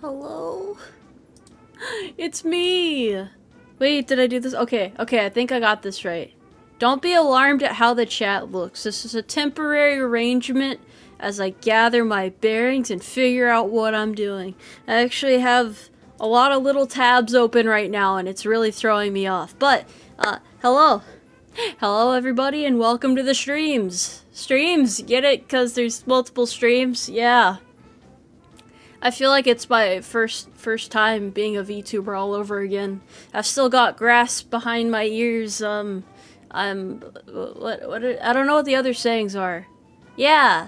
Hello? It's me! Wait, did I do this? Okay, I think I got this right. Don't be alarmed at how the chat looks. This is a temporary arrangement as I gather my bearings and figure out what I'm doing. I actually have a lot of little tabs open right now and it's really throwing me off. But, hello. Hello everybody and welcome to the streams. Streams, get it? 'Cause there's multiple streams? Yeah. I feel like it's my first time being a VTuber all over again. I've still got grass behind my ears. I don't know what the other sayings are. Yeah,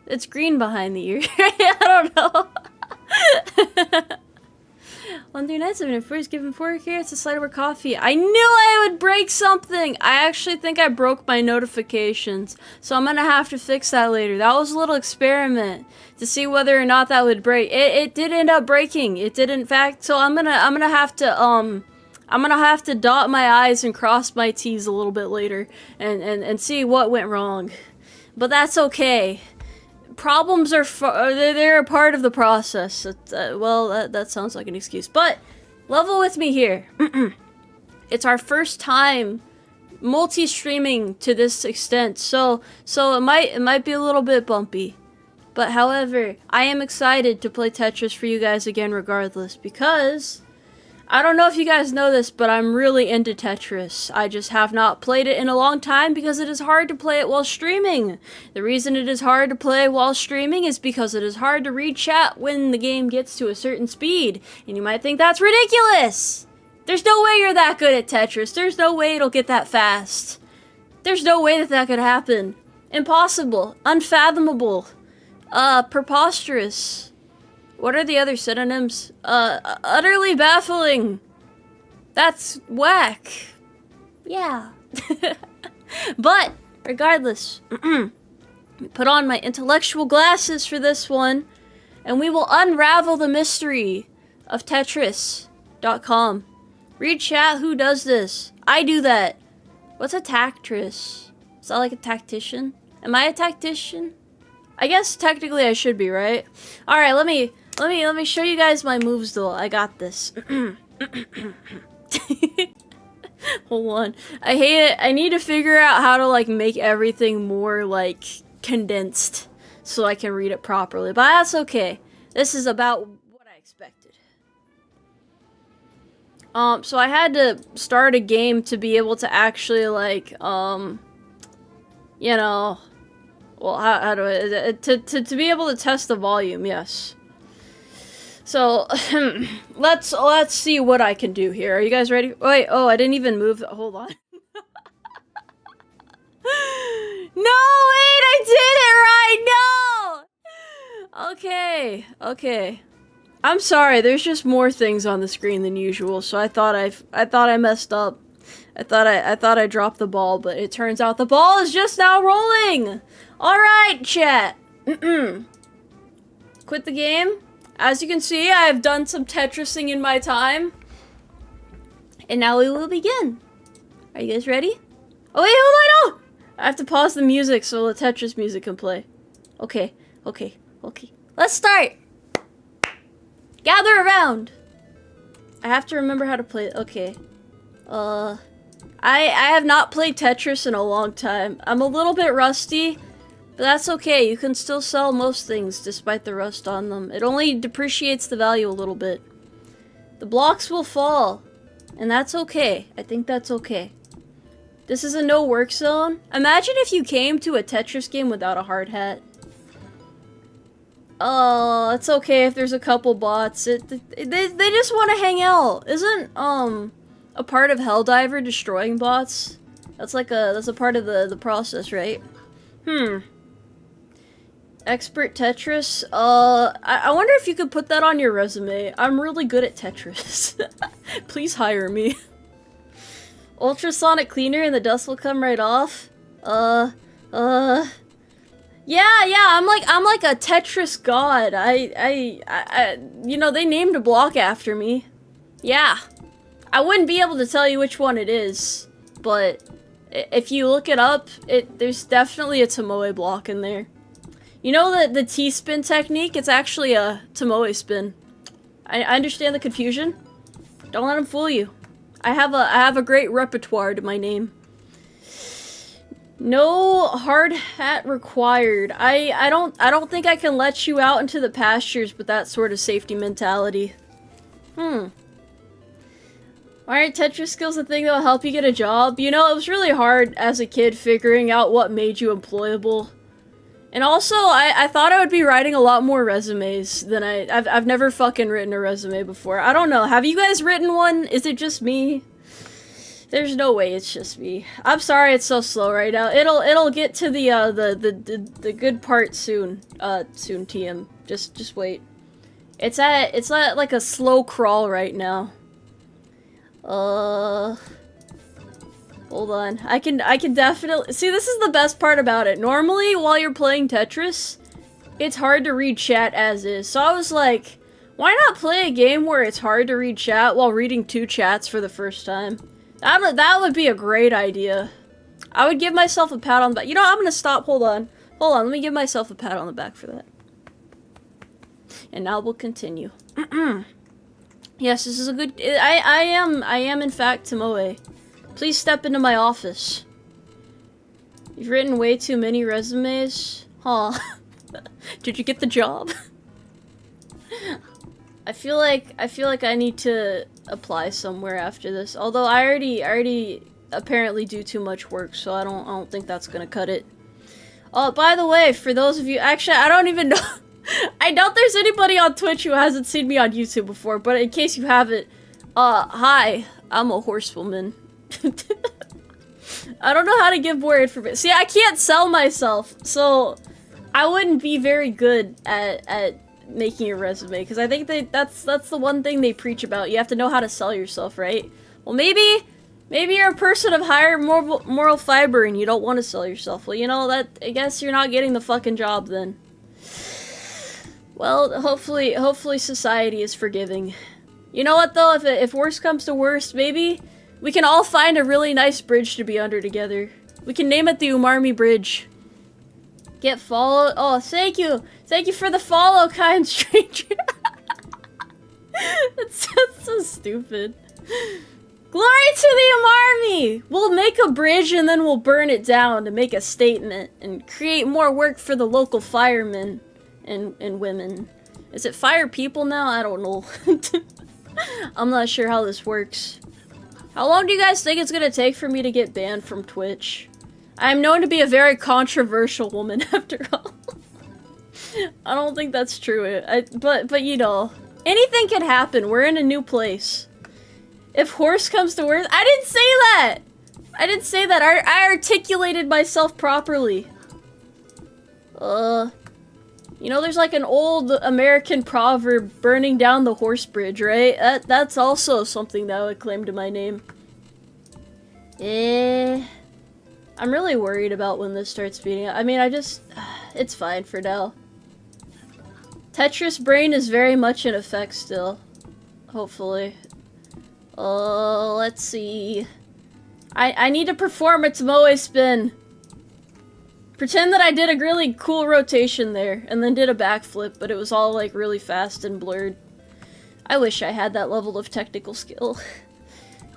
it's green behind the ear. I don't know. On the nights I've been first given 4 carrots, a slice of coffee. I knew I would break something! I actually think I broke my notifications, so I'm gonna have to fix that later. That was a little experiment to see whether or not that would break. It did end up breaking. It did in fact, so I'm gonna have to dot my I's and cross my T's a little bit later and see what went wrong. But that's okay. Problems are they're a part of the process. Well, that sounds like an excuse, but level with me here. It's our first time multi-streaming to this extent, so it might be a little bit bumpy. But however, I am excited to play Tetris for you guys again regardless, because I don't know if you guys know this, but I'm really into Tetris. I just have not played it in a long time because it is hard to play it while streaming. The reason it is hard to play while streaming is because it is hard to read chat when the game gets to a certain speed. And you might think that's ridiculous! There's no way you're that good at Tetris. There's no way it'll get that fast. There's no way that could happen. Impossible. Unfathomable. Preposterous. What are the other synonyms? Utterly baffling. That's whack. Yeah. But, regardless, put on my intellectual glasses for this one, and we will unravel the mystery of Tetris.com. Read chat, who does this? I do that. What's a tactress? Is that like a tactician? Am I a tactician? I guess technically I should be, right? Alright, let me show you guys my moves though. I got this. Hold on. I hate it. I need to figure out how to like make everything more like condensed so I can read it properly. But that's okay. This is about what I expected. So I had to start a game to be able to actually like you know, well, how do I to be able to test the volume, yes. So, let's see what I can do here. Are you guys ready? Wait, oh, I didn't even move. Hold on. No, wait, I did it right. No. Okay. I'm sorry. There's just more things on the screen than usual. So I thought I messed up. I thought I dropped the ball, but it turns out the ball is just now rolling. All right, chat. Quit the game. As you can see, I have done some Tetrising in my time. And now we will begin. Are you guys ready? Oh wait, hold on! Oh! I have to pause the music so the Tetris music can play. Okay. Let's start! Gather around! I have to remember how to play it. Okay. I have not played Tetris in a long time. I'm a little bit rusty. But that's okay, you can still sell most things despite the rust on them. It only depreciates the value a little bit. The blocks will fall, and that's okay. I think that's okay. This is a no work zone. Imagine if you came to a Tetris game without a hard hat. Oh, it's okay if there's a couple bots. They just want to hang out. Isn't a part of Helldiver destroying bots? That's a part of the process, right? Expert Tetris? I wonder if you could put that on your resume. I'm really good at Tetris. Please hire me. Ultrasonic cleaner and the dust will come right off. Yeah, I'm like a Tetris god. You know, they named a block after me. Yeah. I wouldn't be able to tell you which one it is, but if you look it up, there's definitely a Tomoe block in there. You know the T-spin technique? It's actually a Tomoe spin. I understand the confusion. Don't let them fool you. I have a great repertoire to my name. No hard hat required. I don't think I can let you out into the pastures with that sort of safety mentality. Alright, Tetris skill's a thing that'll help you get a job. You know, it was really hard as a kid figuring out what made you employable. And also, I thought I would be writing a lot more resumes than I've never fucking written a resume before. I don't know. Have you guys written one? Is it just me? There's no way it's just me. I'm sorry it's so slow right now. It'll get to the good part soon. Soon, TM. Just wait. It's at like a slow crawl right now. Hold on. I can definitely see, this is the best part about it. Normally while you're playing Tetris, it's hard to read chat as is. So I was like, why not play a game where it's hard to read chat while reading 2 chats for the first time? That would be a great idea. I would give myself a pat on the back. You know, I'm gonna stop. Hold on. Let me give myself a pat on the back for that. And now we'll continue. Yes, this is a good. I am in fact Tomoe. Please step into my office. You've written way too many resumes. Huh? Did you get the job? I feel like I need to apply somewhere after this. Although I already apparently do too much work, so I don't think that's gonna cut it. Oh, by the way, for those of you, actually, I don't even know. I doubt there's anybody on Twitch who hasn't seen me on YouTube before, but in case you haven't, hi, I'm a horsewoman. I don't know how to give more information. See, I can't sell myself, so I wouldn't be very good at making a resume, because I think that's the one thing they preach about. You have to know how to sell yourself, right? Well, maybe you're a person of higher moral fiber and you don't want to sell yourself. Well, you know, that I guess you're not getting the fucking job then. Well, hopefully society is forgiving. You know what though? If worst comes to worst, maybe we can all find a really nice bridge to be under together. We can name it the Umarmy Bridge. Get followed. Oh, thank you. Thank you for the follow, kind stranger. That's so stupid. Glory to the Umarmy! We'll make a bridge and then we'll burn it down to make a statement and create more work for the local firemen and women. Is it fire people now? I don't know. I'm not sure how this works. How long do you guys think it's gonna take for me to get banned from Twitch? I am known to be a very controversial woman, after all. I don't think that's true. But you know, anything can happen. We're in a new place. If horse comes to worst, I didn't say that. I didn't say that. I articulated myself properly. You know, there's like an old American proverb, burning down the horse bridge, right? That's also something that would claim to my name. I'm really worried about when this starts speeding up. I mean, it's fine for now. Tetris brain is very much in effect still. Hopefully. Let's see. I need to perform a Tomoe spin. Pretend that I did a really cool rotation there, and then did a backflip, but it was all like really fast and blurred. I wish I had that level of technical skill.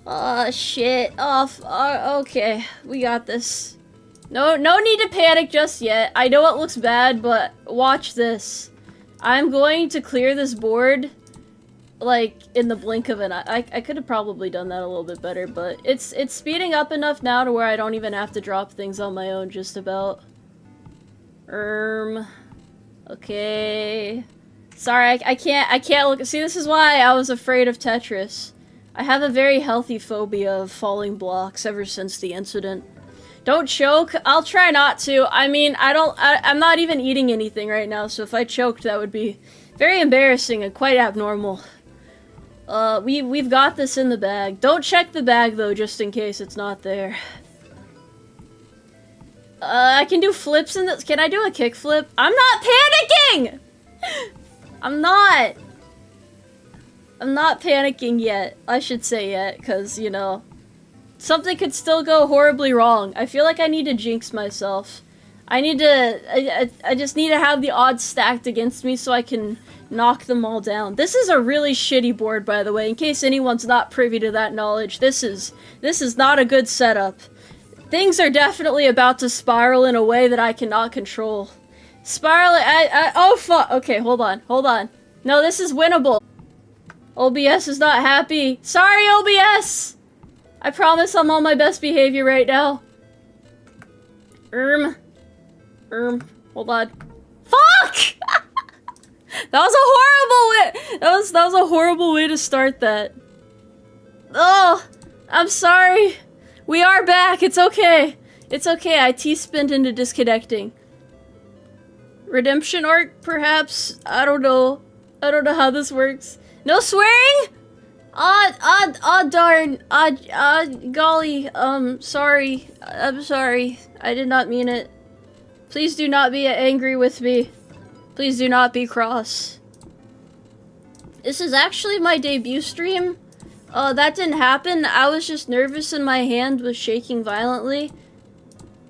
Oh, shit. Okay. We got this. No need to panic just yet. I know it looks bad, but watch this. I'm going to clear this board, like, in the blink of an eye. I could have probably done that a little bit better, but it's speeding up enough now to where I don't even have to drop things on my own, just about. Okay. Sorry, I can't look. See, this is why I was afraid of Tetris. I have a very healthy phobia of falling blocks ever since the incident. Don't choke. I'll try not to. I mean, I'm not even eating anything right now, so if I choked, that would be very embarrassing and quite abnormal. We've got this in the bag. Don't check the bag, though, just in case it's not there. I can do flips in this. Can I do a kickflip? I'm not panicking! I'm not panicking yet. I should say yet, because, you know, something could still go horribly wrong. I feel like I need to jinx myself. I just need to have the odds stacked against me so I can knock them all down. This is a really shitty board, by the way, in case anyone's not privy to that knowledge. This is not a good setup. Things are definitely about to spiral in a way that I cannot control. Oh fuck, okay, hold on. No, this is winnable. OBS is not happy. Sorry, OBS! I promise I'm on my best behavior right now. Hold on. Fuck! That was a horrible way. That was a horrible way to start that. Oh, I'm sorry. We are back. It's okay. It's okay. I T-spinned into disconnecting. Redemption arc, perhaps. I don't know. I don't know how this works. No swearing? Darn. Golly. Sorry. I'm sorry. I did not mean it. Please do not be angry with me. Please do not be cross. This is actually my debut stream. That didn't happen. I was just nervous and my hand was shaking violently.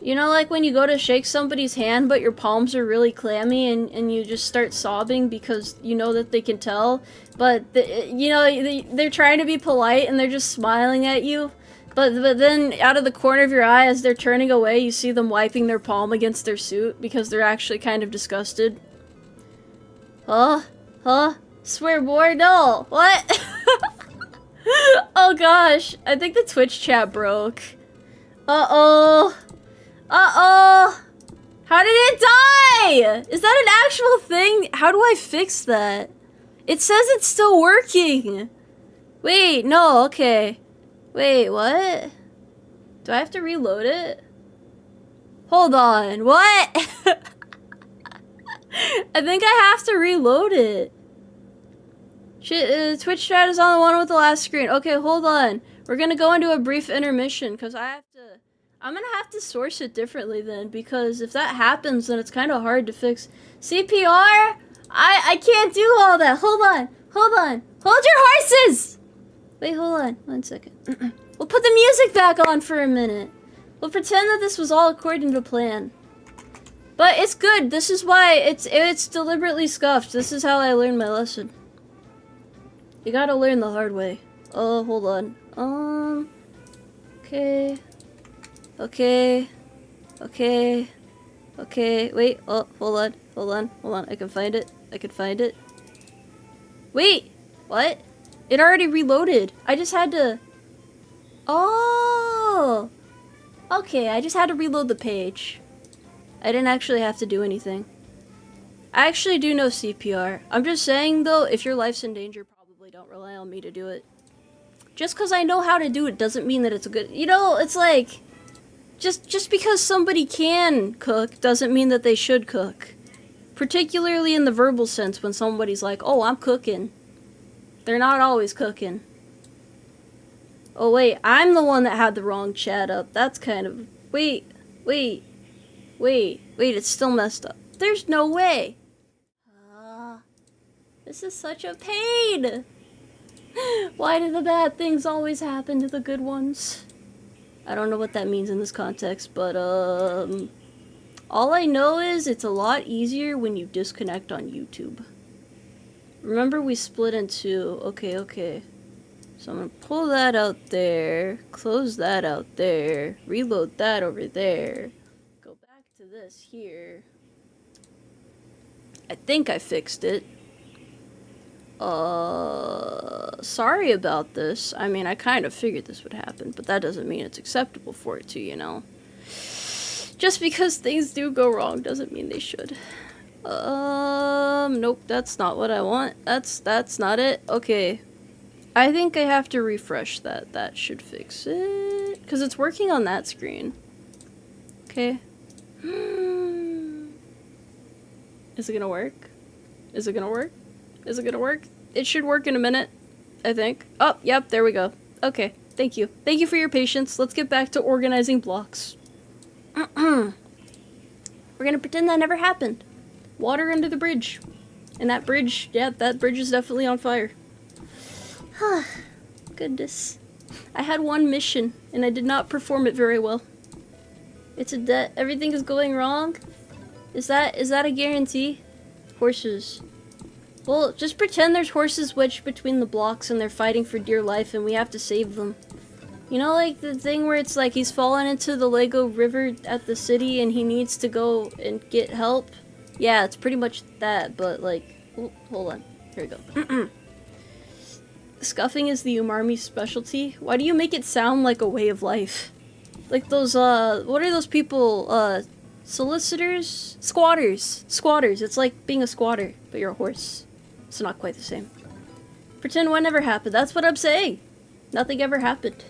You know, like when you go to shake somebody's hand but your palms are really clammy and you just start sobbing because you know that they can tell. But, you know, they're trying to be polite and they're just smiling at you. But then out of the corner of your eye as they're turning away, you see them wiping their palm against their suit because they're actually kind of disgusted. Huh? Swear board? No. What? Oh gosh. I think the Twitch chat broke. Uh-oh. How did it die? Is that an actual thing? How do I fix that? It says it's still working. Wait, no, okay. Wait, what? Do I have to reload it? Hold on, what? I think I have to reload it. Shit, Twitch chat is on the one with the last screen. Okay, hold on. We're gonna go into a brief intermission, because I'm gonna have to source it differently then, because if that happens, then it's kind of hard to fix. CPR? I can't do all that. Hold on. Hold your horses! Wait, hold on. 1 second. We'll put the music back on for a minute. We'll pretend that this was all according to plan. But it's good. This is why it's deliberately scuffed. This is how I learned my lesson. You gotta learn the hard way. Oh, hold on. Okay. Wait. Oh, hold on. I can find it. Wait. What? It already reloaded. I just had to... Oh! Okay, I just had to reload the page. I didn't actually have to do anything. I actually do know CPR. I'm just saying, though, if your life's in danger, probably don't rely on me to do it. Just because I know how to do it doesn't mean that it's a good... You know, it's like... Just because somebody can cook doesn't mean that they should cook. Particularly in the verbal sense when somebody's like, oh, I'm cooking. They're not always cooking. Oh wait, I'm the one that had the wrong chat up. That's kind of... Wait, it's still messed up. There's no way. This is such a pain. Why do the bad things always happen to the good ones? I don't know what that means in this context, but all I know is it's a lot easier when you disconnect on YouTube. Remember we split in two. Okay. So I'm gonna pull that out there, close that out there, reload that over there, go back to this here. I think I fixed it. Sorry about this. I mean, I kind of figured this would happen, but that doesn't mean it's acceptable for it to, you know? Just because things do go wrong doesn't mean they should. Nope, that's not what I want. That's not it. Okay. I think I have to refresh that. That should fix it. Because it's working on that screen. Okay. Is it gonna work? Is it gonna work? Is it gonna work? It should work in a minute, I think. Oh, yep, there we go. Okay, thank you. Thank you for your patience. Let's get back to organizing blocks. We're gonna pretend that never happened. Water under the bridge. And that bridge, yeah, that bridge is definitely on fire. Goodness. I had one mission, and I did not perform it very well. It's a debt. Everything is going wrong. Is that a guarantee? Horses. Well, just pretend there's horses wedged between the blocks and they're fighting for dear life and we have to save them. You know, like the thing where it's like he's fallen into the Lego river at the city and he needs to go and get help? Yeah, it's pretty much that, but like... Oh, hold on. Here we go. Scuffing is the Umarmy specialty. Why do you make it sound like a way of life? Like those, what are those people, solicitors? Squatters. Squatters. It's like being a squatter, but you're a horse. It's not quite the same. Pretend one never happened. That's what I'm saying. Nothing ever happened.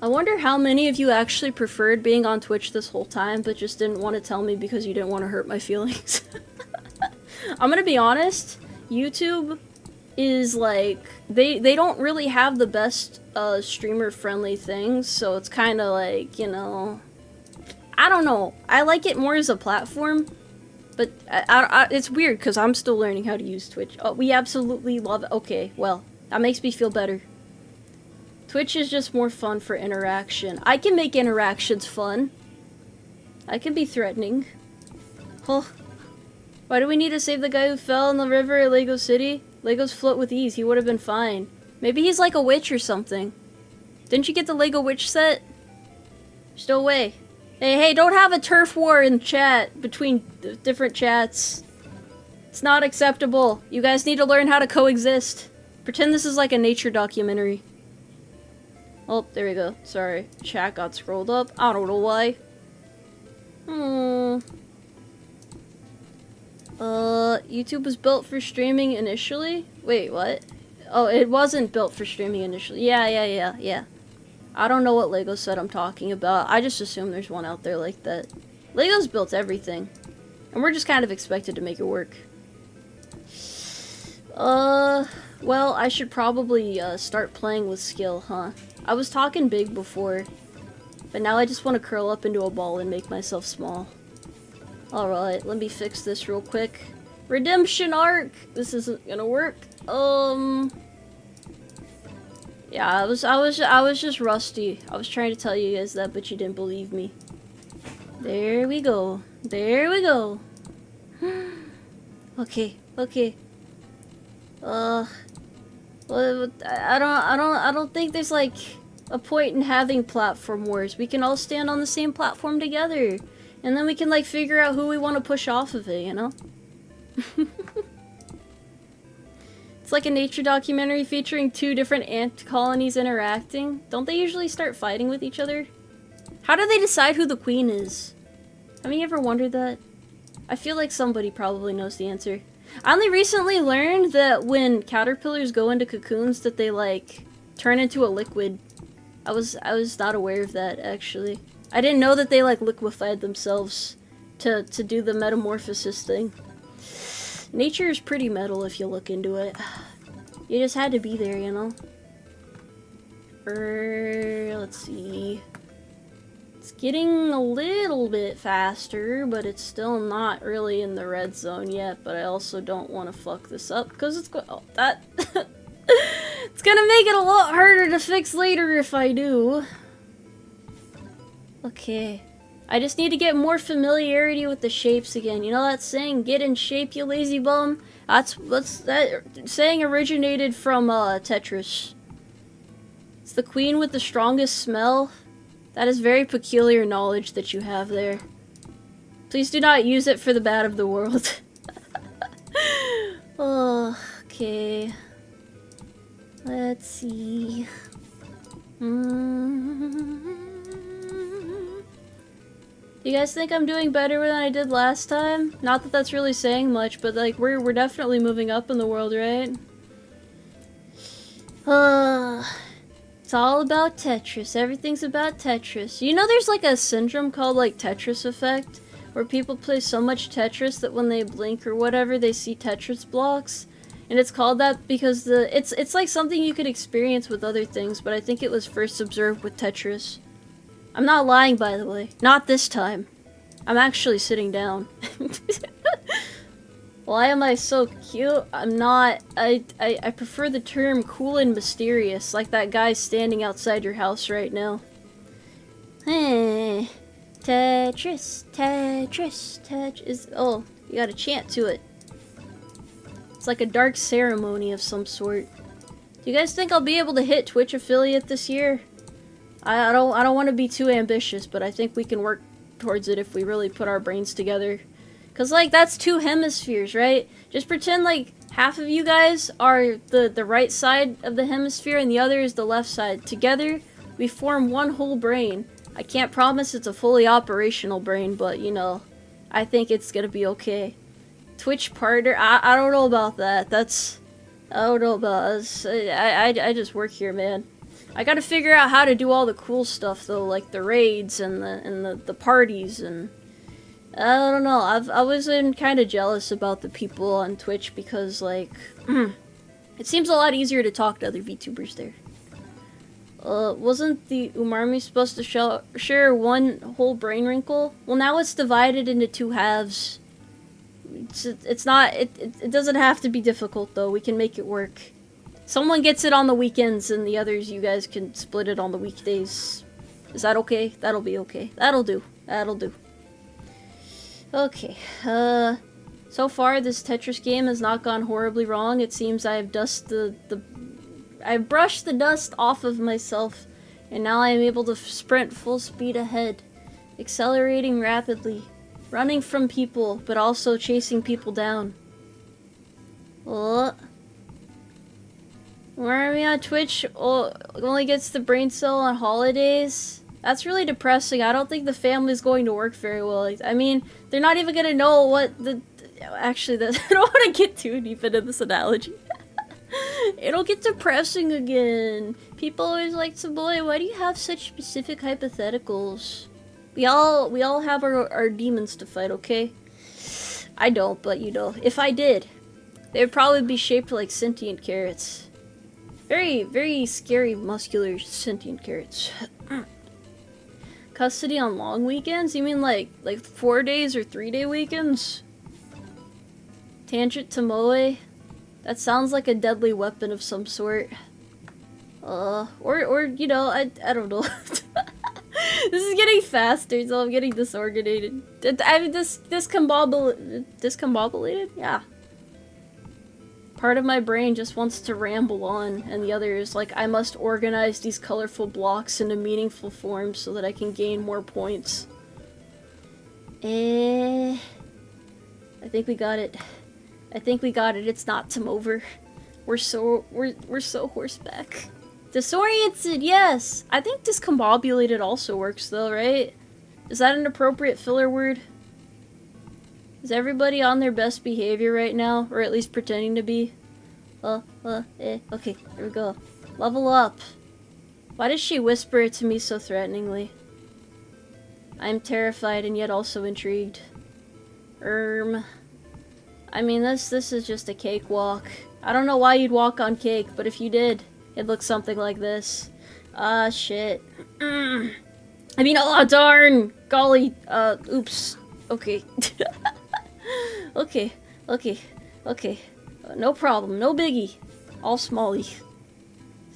I wonder how many of you actually preferred being on Twitch this whole time, but just didn't want to tell me because you didn't want to hurt my feelings. I'm gonna be honest. YouTube is like, they don't really have the best streamer friendly things, so it's kind of like, you know, I don't know. I like it more as a platform, but it's weird because I'm still learning how to use Twitch. Oh, we absolutely love it. Okay, well, that makes me feel better. Twitch is just more fun for interaction. I can make interactions fun. I can be threatening. Oh. Why do we need to save the guy who fell in the river at Lego City? Legos float with ease. He would have been fine. Maybe he's like a witch or something. Didn't you get the Lego witch set? Still away. Hey, don't have a turf war in chat between different chats. It's not acceptable. You guys need to learn how to coexist. Pretend this is like a nature documentary. Oh, there we go. Sorry. Chat got scrolled up. I don't know why. YouTube was built for streaming initially? Wait, what? Oh, it wasn't built for streaming initially. Yeah. I don't know what Lego set I'm talking about. I just assume there's one out there like that. Lego's built everything. And we're just kind of expected to make it work. Well, I should probably, start playing with skill, huh? I was talking big before. But now I just want to curl up into a ball and make myself small. Alright, let me fix this real quick. Redemption arc! This isn't gonna work. Yeah, I was just rusty. I was trying to tell you guys that, but you didn't believe me. There we go. There we go. Okay. Well, I don't think there's like a point in having platform wars. We can all stand on the same platform together. And then we can, like, figure out who we want to push off of it, you know? It's like a nature documentary featuring two different ant colonies interacting. Don't they usually start fighting with each other? How do they decide who the queen is? Have you ever wondered that? I feel like somebody probably knows the answer. I only recently learned that when caterpillars go into cocoons that they, like, turn into a liquid. I was not aware of that, actually. I didn't know that they, like, liquefied themselves to do the metamorphosis thing. Nature is pretty metal if you look into it. You just had to be there, you know? Let's see. It's getting a little bit faster, but it's still not really in the red zone yet, but I also don't want to fuck this up, because it's it's gonna make it a lot harder to fix later if I do. Okay. I just need to get more familiarity with the shapes again. You know that saying, get in shape, you lazy bum? That saying originated from, Tetris. It's the queen with the strongest smell. That is very peculiar knowledge that you have there. Please do not use it for the bad of the world. Oh, okay. Let's see. Do you guys think I'm doing better than I did last time? Not that that's really saying much, but like we're definitely moving up in the world, right? It's all about Tetris. Everything's about Tetris. You know there's like a syndrome called like Tetris effect, where people play so much Tetris that when they blink or whatever, they see Tetris blocks. And it's called that because it's like something you could experience with other things, but I think it was first observed with Tetris. I'm not lying, by the way. Not this time. I'm actually sitting down. Why am I so cute? I'm not. I prefer the term cool and mysterious, like that guy standing outside your house right now. Hey. Tetris, Tetris, Tetris. Oh, you gotta chant to it. It's like a dark ceremony of some sort. Do you guys think I'll be able to hit Twitch affiliate this year? I don't want to be too ambitious, but I think we can work towards it if we really put our brains together. Cause like that's 2 hemispheres, right? Just pretend like half of you guys are the right side of the hemisphere and the other is the left side. Together, we form one whole brain. I can't promise it's a fully operational brain, but you know, I think it's gonna be okay. Twitch partner, I don't know about that. I don't know about us. I just work here, man. I gotta figure out how to do all the cool stuff though, like the raids and the parties and I don't know. I was kind of jealous about the people on Twitch because like it seems a lot easier to talk to other VTubers there. Wasn't the Umarmy supposed to share one whole brain wrinkle? Well, now it's divided into 2 halves. It's not. It doesn't have to be difficult though. We can make it work. Someone gets it on the weekends, and the others you guys can split it on the weekdays. Is that okay? That'll be okay. That'll do. That'll do. Okay. So far this Tetris game has not gone horribly wrong. It seems I have I've brushed the dust off of myself, and now I am able to sprint full speed ahead, accelerating rapidly, running from people, but also chasing people down. Where are we on Twitch? Only gets the brain cell on holidays. That's really depressing. I don't think the family's going to work very well. I mean, they're not even gonna know what the... Actually, I don't want to get too deep into this analogy. It'll get depressing again. People always like, Tomoe, why do you have such specific hypotheticals? We all have our demons to fight, okay? I don't, but you know, if I did, they would probably be shaped like sentient carrots. Very, very scary, muscular, sentient carrots. Custody on long weekends? You mean like 4 days or 3-day weekends? Tangent Tomoe? That sounds like a deadly weapon of some sort. Or you know, I don't know. This is getting faster, so I'm getting disorganized. I mean, discombobulated? Yeah. Part of my brain just wants to ramble on, and the other is like, I must organize these colorful blocks into meaningful forms so that I can gain more points. I think we got it. I think we got it. It's not Tomover. We're so horseback. Disoriented, yes! I think discombobulated also works though, right? Is that an appropriate filler word? Is everybody on their best behavior right now? Or at least pretending to be? Okay, here we go. Level up. Why does she whisper it to me so threateningly? I'm terrified and yet also intrigued. I mean, this is just a cakewalk. I don't know why you'd walk on cake, but if you did, it looks something like this. Ah, shit. I mean, oh, darn! Golly, oops. Okay. Okay. No problem, no biggie. All smally.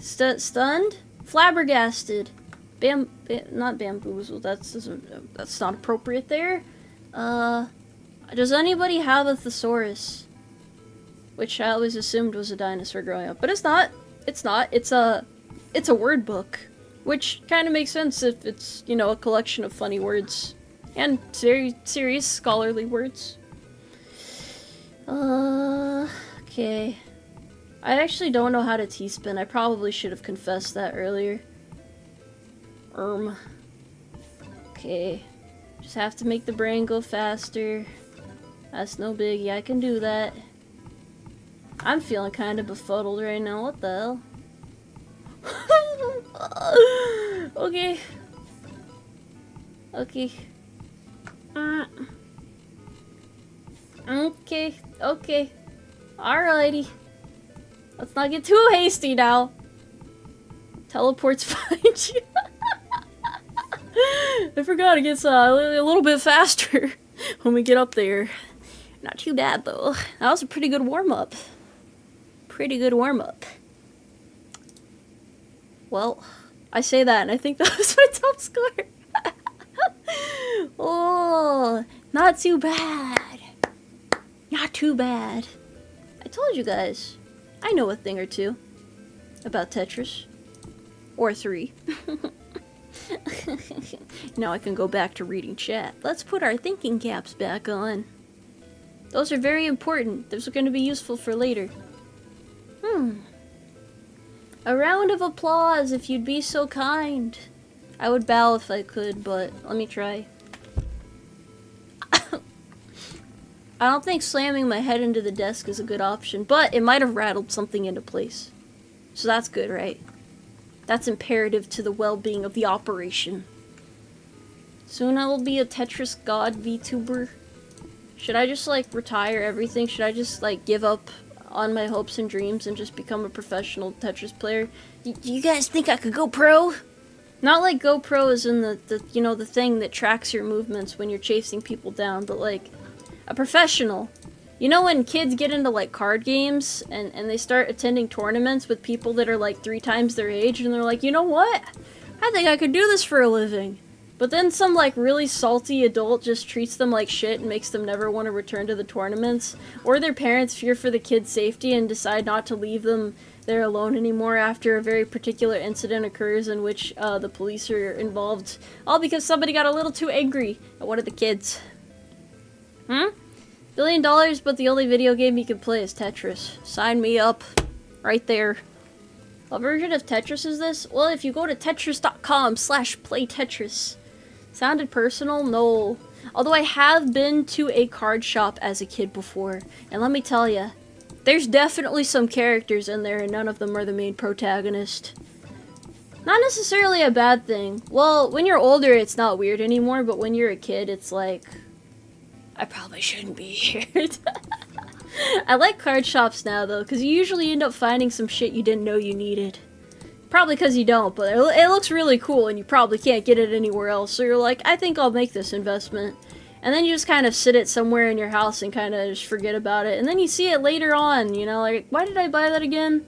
Stunned? Flabbergasted. Not bamboozled, that's not appropriate there. Does anybody have a thesaurus? Which I always assumed was a dinosaur growing up, but it's not. It's not. It's a word book, which kind of makes sense if it's, you know, a collection of funny words and very serious scholarly words. Okay. I actually don't know how to T-spin. I probably should have confessed that earlier. Okay. Just have to make the brain go faster. That's no biggie. I can do that. I'm feeling kind of befuddled right now. What the hell? Okay. Okay. Alrighty. Let's not get too hasty now. Teleports find you. I forgot it gets a little bit faster when we get up there. Not too bad though. That was a pretty good warm-up. Well, I say that and I think that was my top score. Oh, not too bad. Not too bad. I told you guys, I know a thing or two about Tetris. Or 3. Now I can go back to reading chat. Let's put our thinking caps back on. Those are very important. Those are going to be useful for later. A round of applause if you'd be so kind. I would bow if I could, but let me try. I don't think slamming my head into the desk is a good option, but it might have rattled something into place. So that's good, right? That's imperative to the well-being of the operation. Soon I will be a Tetris god VTuber. Should I just, like, retire everything? Should I just, like, give up on my hopes and dreams and just become a professional Tetris player? You guys think I could go pro? Not like go pro as in the you know, the thing that tracks your movements when you're chasing people down, but like a professional. You know when kids get into like card games and they start attending tournaments with people that are like 3 times their age and they're like, you know what? I think I could do this for a living. But then some like really salty adult just treats them like shit and makes them never want to return to the tournaments. Or their parents fear for the kids' safety and decide not to leave them there alone anymore after a very particular incident occurs in which the police are involved. All because somebody got a little too angry at one of the kids. $1 billion, but the only video game you can play is Tetris. Sign me up. Right there. What version of Tetris is this? Well, if you go to tetris.com/playtetris. Sounded personal? No. Although I have been to a card shop as a kid before. And let me tell ya, there's definitely some characters in there and none of them are the main protagonist. Not necessarily a bad thing. Well, when you're older it's not weird anymore, but when you're a kid it's like, I probably shouldn't be here. I like card shops now though, because you usually end up finding some shit you didn't know you needed. Probably because you don't, but it looks really cool and you probably can't get it anywhere else, so you're like, I think I'll make this investment. And then you just kind of sit it somewhere in your house and kind of just forget about it, and then you see it later on, you know, like, why did I buy that again?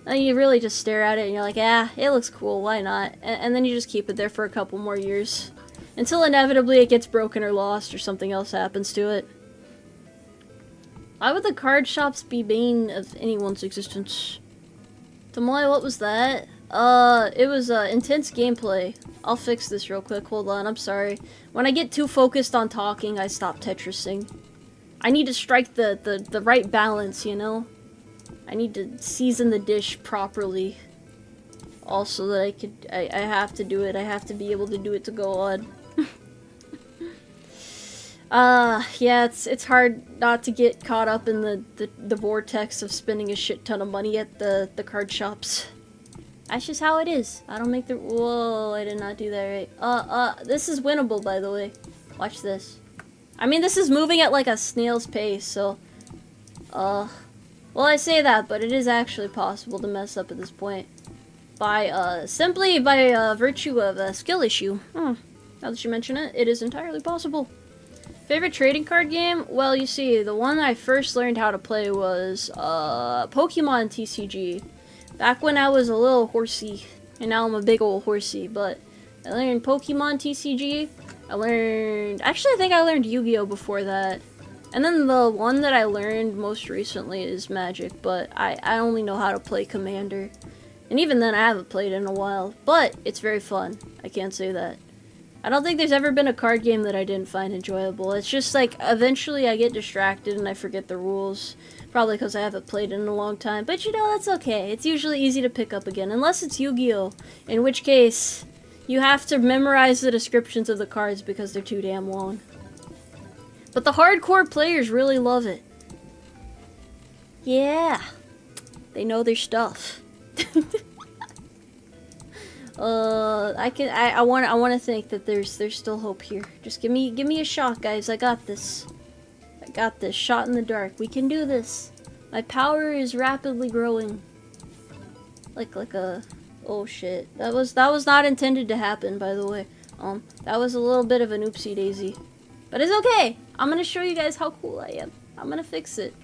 And you really just stare at it and you're like, ah, it looks cool, why not? And then you just keep it there for a couple more years. Until inevitably it gets broken or lost or something else happens to it. Why would the card shops be bane of anyone's existence? Tomoe, what was that? It was, intense gameplay. I'll fix this real quick, hold on, I'm sorry. When I get too focused on talking, I stop Tetrising. I need to strike the right balance, you know? I need to season the dish properly. Also that I have to do it, I have to be able to do it to go on. Yeah, it's hard not to get caught up in the vortex of spending a shit ton of money at the card shops. That's just how it is. I don't make the- Whoa, I did not do that right. This is winnable, by the way. Watch this. I mean, this is moving at like a snail's pace, so... Well, I say that, but it is actually possible to mess up at this point. Simply by virtue of a skill issue. Now that you mention it, it is entirely possible. Favorite trading card game? Well, you see, the one I first learned how to play was, Pokemon TCG. Back when I was a little horsey, and now I'm a big old horsey, but I learned Pokemon TCG. Actually, I think I learned Yu-Gi-Oh! Before that. And then the one that I learned most recently is Magic, but I only know how to play Commander. And even then, I haven't played in a while, but it's very fun. I can't say that. I don't think there's ever been a card game that I didn't find enjoyable. It's just like, eventually I get distracted and I forget the rules. Probably because I haven't played it in a long time. But you know, that's okay. It's usually easy to pick up again. Unless it's Yu-Gi-Oh! In which case, you have to memorize the descriptions of the cards because they're too damn long. But the hardcore players really love it. Yeah. They know their stuff. I want to think that there's still hope here. Just give me a shot, guys. I got this. I got this. Shot in the dark. We can do this. My power is rapidly growing. Like a... Oh shit. That was not intended to happen, by the way. That was a little bit of an oopsie daisy. But it's okay. I'm gonna show you guys how cool I am. I'm gonna fix it.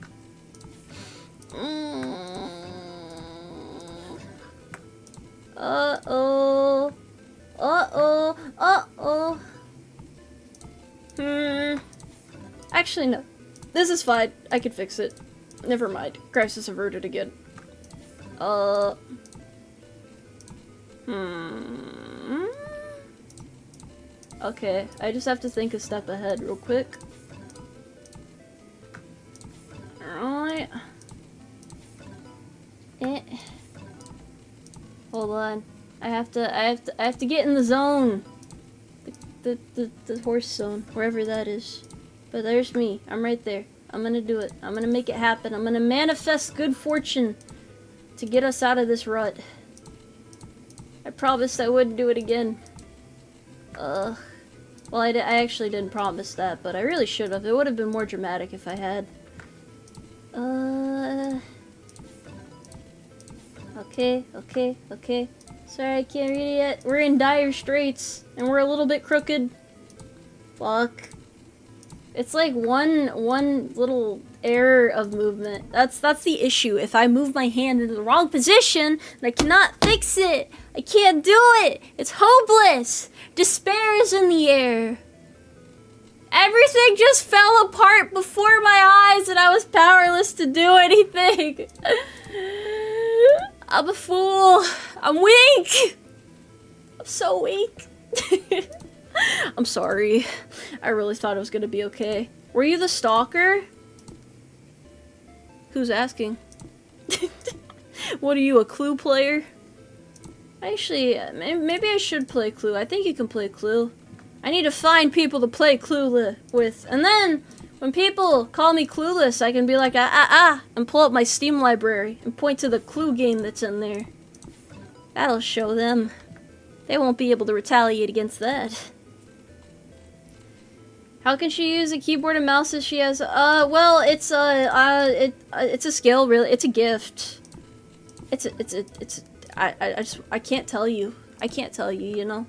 Uh-oh. Uh-oh. Uh-oh. Actually, no. This is fine. I can fix it. Never mind. Crisis averted again. Okay, I just have to think a step ahead real quick. Alright. Hold on. I have to get in the zone. The horse zone, wherever that is. But there's me. I'm right there. I'm gonna do it. I'm gonna make it happen. I'm gonna manifest good fortune to get us out of this rut. I promised I wouldn't do it again. Well, I actually didn't promise that, but I really should have. It would have been more dramatic if I had. Okay. Sorry, I can't read it yet. We're in dire straits, and we're a little bit crooked. Fuck. It's like one little error of movement. That's the issue. If I move my hand into the wrong position, then I cannot fix it. I can't do it. It's hopeless. Despair is in the air. Everything just fell apart before my eyes, and I was powerless to do anything. I'm a fool. I'm weak. I'm so weak. I'm sorry. I really thought it was gonna be okay. Were you the stalker? Who's asking? What are you, a Clue player? Actually, maybe I should play Clue. I think you can play Clue. I need to find people to play Clue with. And then, when people call me clueless, I can be like, and pull up my Steam library and point to the Clue game that's in there. That'll show them. They won't be able to retaliate against that. How can she use a keyboard and mouse if she has, well, it's a skill, really. It's a gift. I can't tell you. I can't tell you, you know?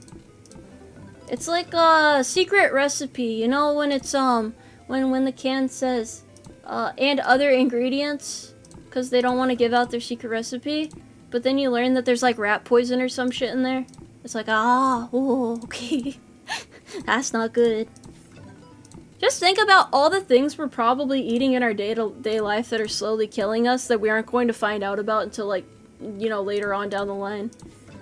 It's like a secret recipe, you know, when it's, when the can says, and other ingredients, because they don't want to give out their secret recipe, but then you learn that there's, like, rat poison or some shit in there. It's like, okay. That's not good. Just think about all the things we're probably eating in our day-to-day life that are slowly killing us that we aren't going to find out about until, like, you know, later on down the line.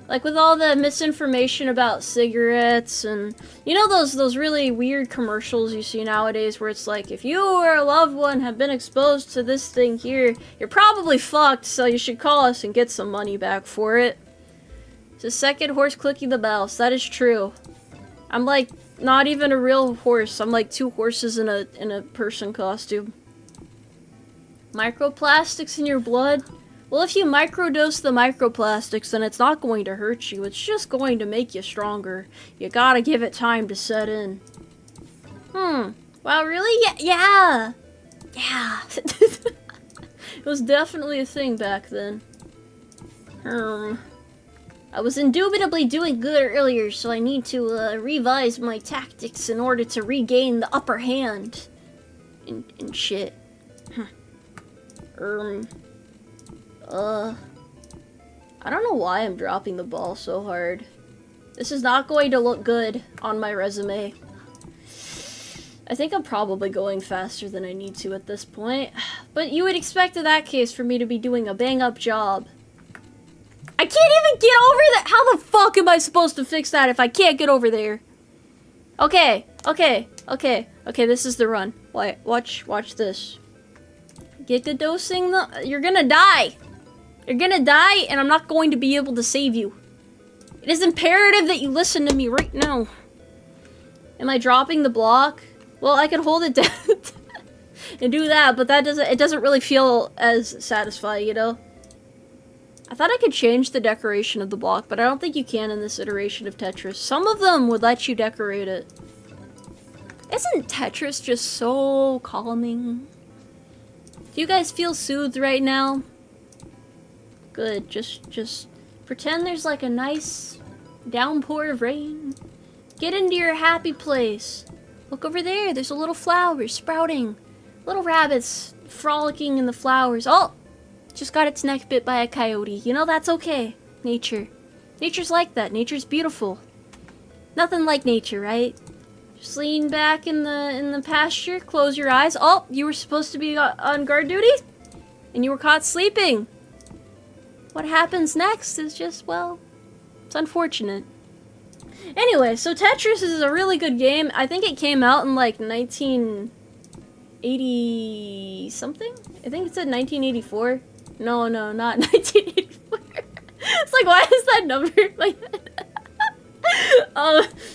Like, with all the misinformation about cigarettes and, you know, those really weird commercials you see nowadays where it's like, if you or a loved one have been exposed to this thing here, you're probably fucked, so you should call us and get some money back for it. It's a second horse clicking the mouse. That is true. I'm like, not even a real horse. I'm like 2 horses in a person costume. Microplastics in your blood? Well, if you microdose the microplastics, then it's not going to hurt you. It's just going to make you stronger. You gotta give it time to set in. Wow, really? Yeah. It was definitely a thing back then. I was indubitably doing good earlier, so I need to revise my tactics in order to regain the upper hand. And shit. I don't know why I'm dropping the ball so hard. This is not going to look good on my resume. I think I'm probably going faster than I need to at this point. But you would expect in that case for me to be doing a bang-up job. I can't even get over that! How the fuck am I supposed to fix that if I can't get over there? Okay, this is the run. Watch this. Get the dosing, you're gonna die! You're gonna die, and I'm not going to be able to save you. It is imperative that you listen to me right now. Am I dropping the block? Well, I could hold it down and do that, but it doesn't really feel as satisfying, you know? I thought I could change the decoration of the block, but I don't think you can in this iteration of Tetris. Some of them would let you decorate it. Isn't Tetris just so calming? Do you guys feel soothed right now? Good, just pretend there's like a nice downpour of rain. Get into your happy place. Look over there, there's a little flower sprouting. Little rabbits frolicking in the flowers. Oh! Just got its neck bit by a coyote. You know, that's okay. Nature. Nature's like that. Nature's beautiful. Nothing like nature, right? Just lean back in the pasture, close your eyes. Oh, you were supposed to be on guard duty? And you were caught sleeping. What happens next is just, well, it's unfortunate. Anyway, so Tetris is a really good game. I think it came out in like 1980 something? I think it said 1984. No, not 1984. It's like, why is that number like that?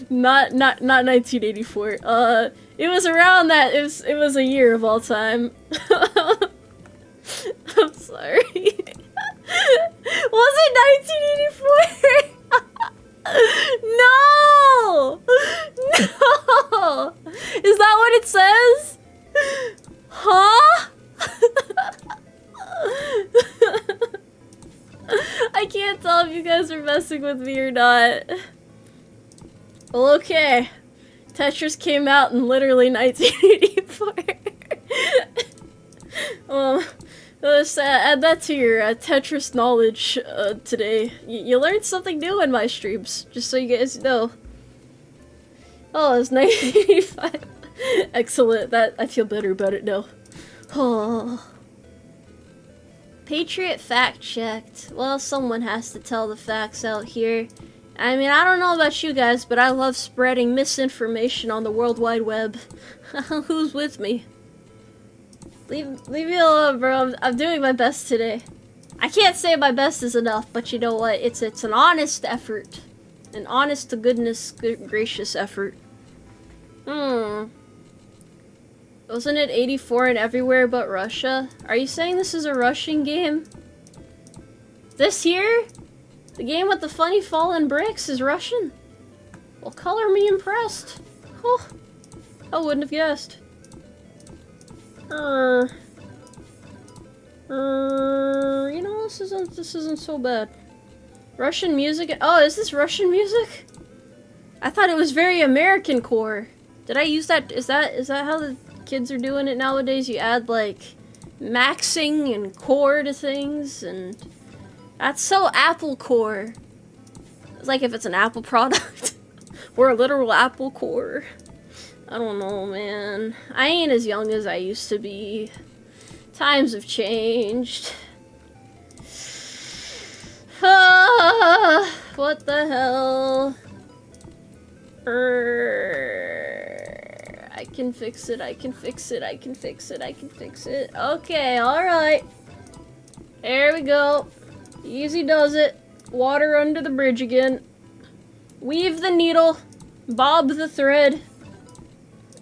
Not 1984. It was around that. It was a year of all time. I'm sorry. Was it 1984? No! No! Is that what it says? Huh? I can't tell if you guys are messing with me or not. Well, okay. Tetris came out in literally 1984. Let's add that to your Tetris knowledge today. You learned something new in my streams, just so you guys know. Oh, it's 1985. Excellent. That I feel better about it now. Oh. Patriot fact checked. Well, someone has to tell the facts out here. I mean, I don't know about you guys, but I love spreading misinformation on the World Wide Web. Who's with me? Leave me alone, bro. I'm doing my best today. I can't say my best is enough, but you know what? It's an honest effort. An honest to goodness gracious effort. Wasn't it 84 and everywhere but Russia? Are you saying this is a Russian game? This here? The game with the funny fallen bricks is Russian? Well, color me impressed. Oh, I wouldn't have guessed. You know, this isn't so bad. Russian music. Oh, is this Russian music? I thought it was very American core. Did I use that? Is that how the kids are doing it nowadays? You add like maxing and core to things, and that's so Apple core. It's like if it's an Apple product or a literal Apple core. I don't know, man. I ain't as young as I used to be. Times have changed. What the hell? I can fix it, I can fix it, I can fix it, I can fix it. Okay, alright. There we go. Easy does it. Water under the bridge again. Weave the needle. Bob the thread.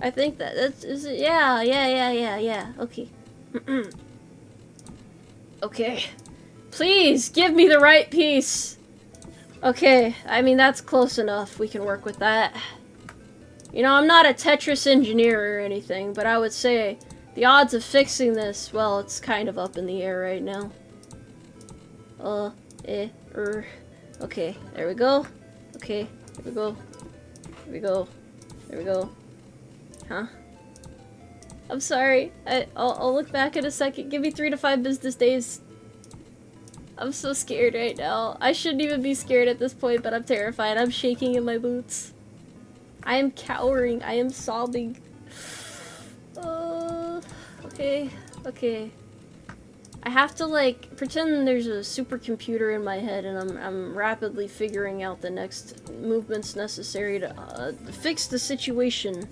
I think that's is it. Yeah. Okay. Okay. Please give me the right piece. Okay, I mean that's close enough. We can work with that. You know, I'm not a Tetris engineer or anything, but I would say the odds of fixing this, well, it's kind of up in the air right now. Okay, there we go. Okay, there we go. There we go. There we go. Huh? I'm sorry. I'll look back in a second. Give me 3 to 5 business days. I'm so scared right now. I shouldn't even be scared at this point, but I'm terrified. I'm shaking in my boots. I am cowering. I am sobbing. Okay. I have to, like, pretend there's a supercomputer in my head and I'm rapidly figuring out the next movements necessary to fix the situation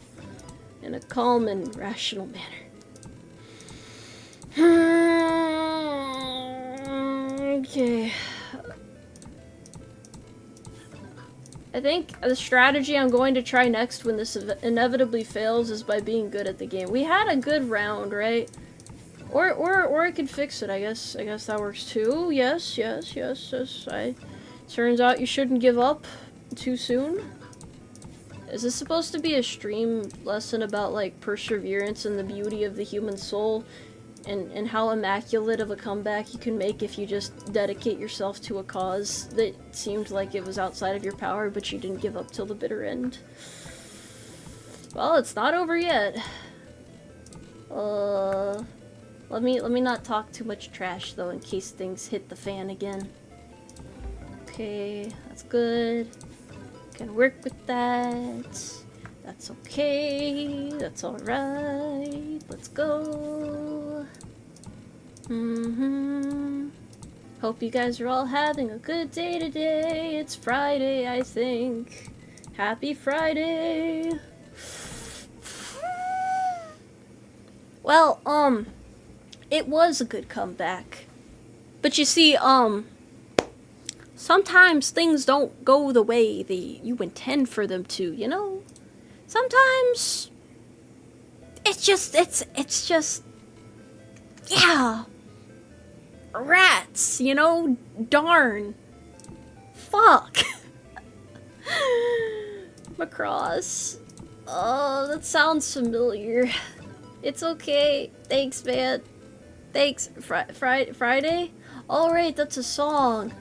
in a calm and rational manner. Okay. I think the strategy I'm going to try next when this inevitably fails is by being good at the game. We had a good round, right? Or I could fix it, I guess. I guess that works too. Yes. Turns out you shouldn't give up too soon. Is this supposed to be a stream lesson about, like, perseverance and the beauty of the human soul? And how immaculate of a comeback you can make if you just dedicate yourself to a cause that seemed like it was outside of your power, but you didn't give up till the bitter end. Well, it's not over yet. Let me not talk too much trash though, in case things hit the fan again. Okay, that's good. Can work with that. That's okay. That's alright. Let's go. Hope you guys are all having a good day today. It's Friday, I think. Happy Friday. Well, it was a good comeback. But you see, sometimes things don't go the way you intend for them to, you know? Sometimes it's just yeah. Rats, you know? Darn. Fuck. Macross. Oh, that sounds familiar. It's okay. Thanks, man. Thanks. Friday? Alright, that's a song.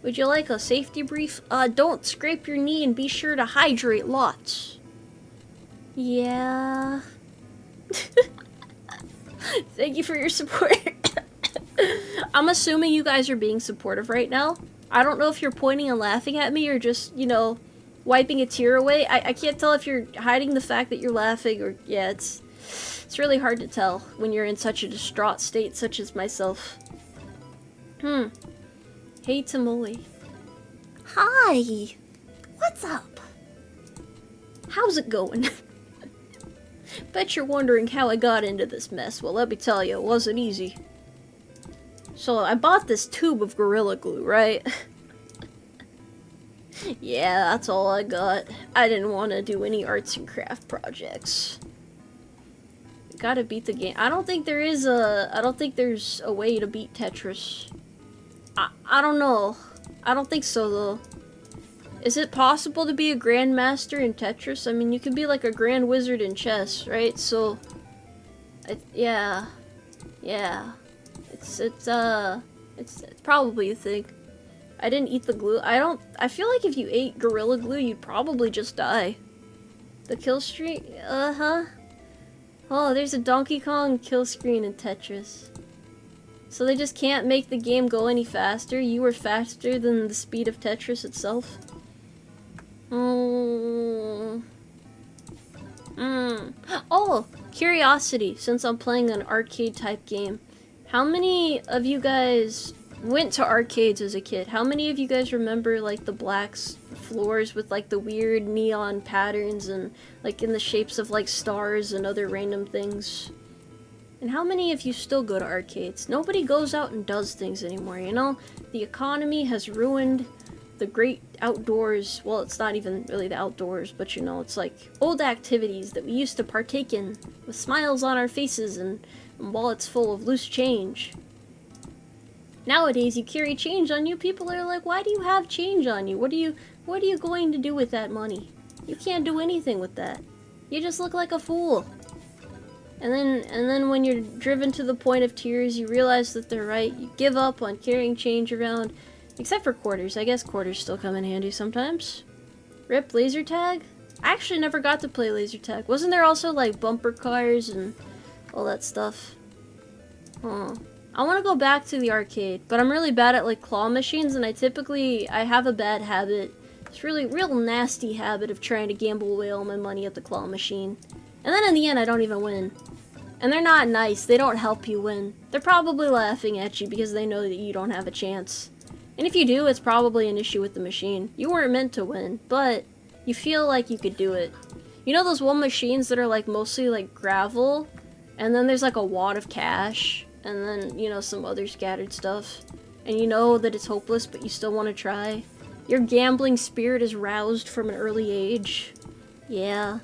Would you like a safety brief? Don't scrape your knee and be sure to hydrate lots. Yeah. Thank you for your support. I'm assuming you guys are being supportive right now. I don't know if you're pointing and laughing at me or just, you know, wiping a tear away. I can't tell if you're hiding the fact that you're laughing or, yeah, it's really hard to tell when you're in such a distraught state such as myself. Hey, Tomoe. Hi. What's up? How's it going? Bet you're wondering how I got into this mess. Well, let me tell you, it wasn't easy. So, I bought this tube of Gorilla Glue, right? Yeah, that's all I got. I didn't want to do any arts and craft projects. Gotta beat the game. I don't think there's a way to beat Tetris. I don't know. I don't think so, though. Is it possible to be a grandmaster in Tetris? I mean, you could be like a grand wizard in chess, right? So, yeah. It's probably a thing. I didn't eat the glue. I feel like if you ate Gorilla Glue, you'd probably just die. The kill streak? Uh-huh. Oh, there's a Donkey Kong kill screen in Tetris. So they just can't make the game go any faster? You were faster than the speed of Tetris itself? Oh, curiosity, since I'm playing an arcade type game. How many of you guys went to arcades as a kid? How many of you guys remember like the black floors with like the weird neon patterns and like in the shapes of like stars and other random things? And how many of you still go to arcades? Nobody goes out and does things anymore, you know? The economy has ruined the great outdoors. Well, it's not even really the outdoors, but you know, it's like old activities that we used to partake in with smiles on our faces and wallets full of loose change. Nowadays, you carry change on you. People are like, why do you have change on you? What are you going to do with that money? You can't do anything with that. You just look like a fool. And then when you're driven to the point of tears, you realize that they're right. You give up on carrying change around. Except for quarters. I guess quarters still come in handy sometimes. Rip laser tag? I actually never got to play laser tag. Wasn't there also like bumper cars and all that stuff? Huh. I want to go back to the arcade, but I'm really bad at like claw machines, and I have a bad habit. It's really real nasty habit of trying to gamble away all my money at the claw machine. And then in the end, I don't even win. And they're not nice. They don't help you win. They're probably laughing at you because they know that you don't have a chance. And if you do, it's probably an issue with the machine. You weren't meant to win, but you feel like you could do it. You know those one machines that are like mostly like gravel, and then there's like a wad of cash, and then, you know, some other scattered stuff. And you know that it's hopeless, but you still want to try. Your gambling spirit is roused from an early age. Yeah.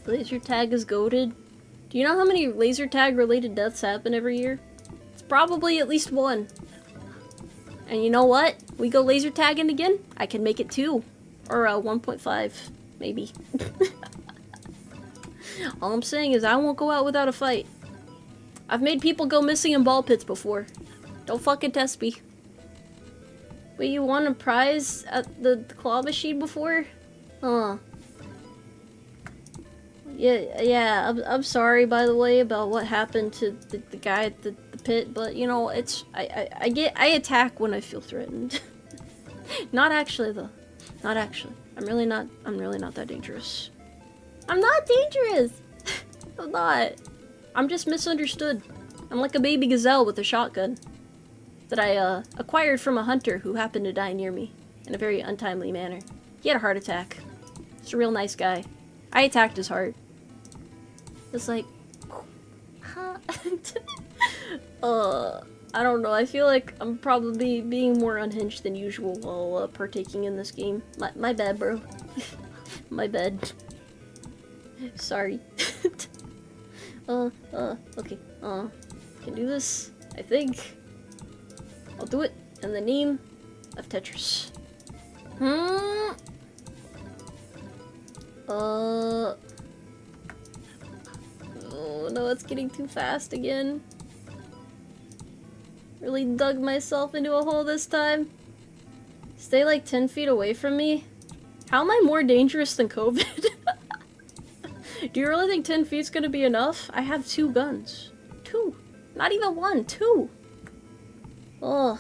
Laser tag is goated. Do you know how many laser tag related deaths happen every year? It's probably at least one. And you know what? We go laser tagging again? I can make it 2. Or 1.5, maybe. All I'm saying is I won't go out without a fight. I've made people go missing in ball pits before. Don't fucking test me. Wait, you won a prize at the claw machine before? Huh. Yeah, I'm sorry, by the way, about what happened to the guy at the pit, but, you know, it's, I attack when I feel threatened. Not actually, though. Not actually. I'm really not that dangerous. I'm not dangerous! I'm not. I'm just misunderstood. I'm like a baby gazelle with a shotgun that I acquired from a hunter who happened to die near me in a very untimely manner. He had a heart attack. He's a real nice guy. I attacked his heart. It's like, I don't know. I feel like I'm probably being more unhinged than usual while partaking in this game. My bad, bro. My bad. Sorry. Okay. Can do this, I think. I'll do it in the name of Tetris. Oh no, it's getting too fast again. Really dug myself into a hole this time. Stay like 10 feet away from me. How am I more dangerous than COVID? Do you really think 10 feet's gonna be enough? I have 2 guns. 2. Not even 1, 2. Ugh.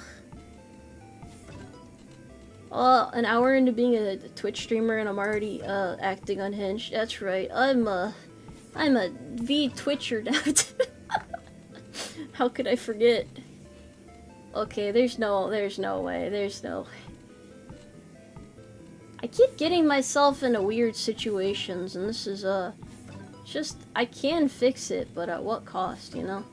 An hour into being a Twitch streamer and I'm already acting unhinged. That's right. I'm a V-Twitcher now. How could I forget? Okay, there's no way. I keep getting myself into weird situations, and this is just, I can fix it, but at what cost, you know?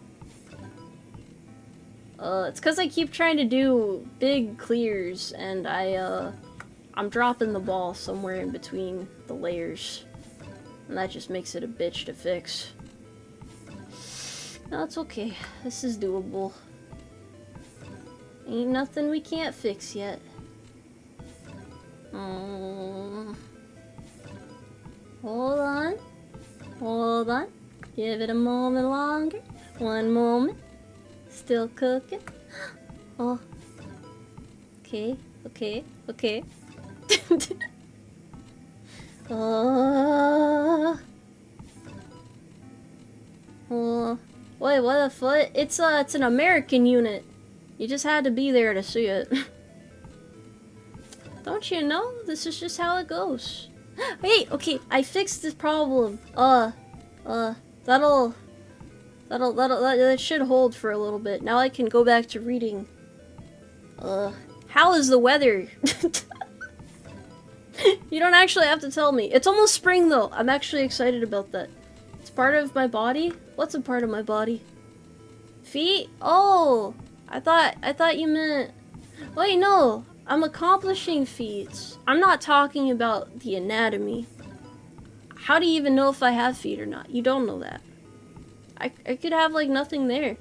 It's because I keep trying to do big clears, and I'm dropping the ball somewhere in between the layers. And that just makes it a bitch to fix. No, it's okay. This is doable. Ain't nothing we can't fix yet. Hold on. Hold on. Give it a moment longer. 1 moment. Still cooking. Oh. Okay. Wait, what the fuck? It's an American unit. You just had to be there to see it. Don't you know? This is just how it goes. Hey, okay, I fixed this problem. That should hold for a little bit. Now I can go back to reading. How is the weather? You don't actually have to tell me. It's almost spring though. I'm actually excited about that. It's part of my body? What's a part of my body? Feet? Oh! I thought you meant... Wait, no! I'm accomplishing feats. I'm not talking about the anatomy. How do you even know if I have feet or not? You don't know that. I could have, like, nothing there.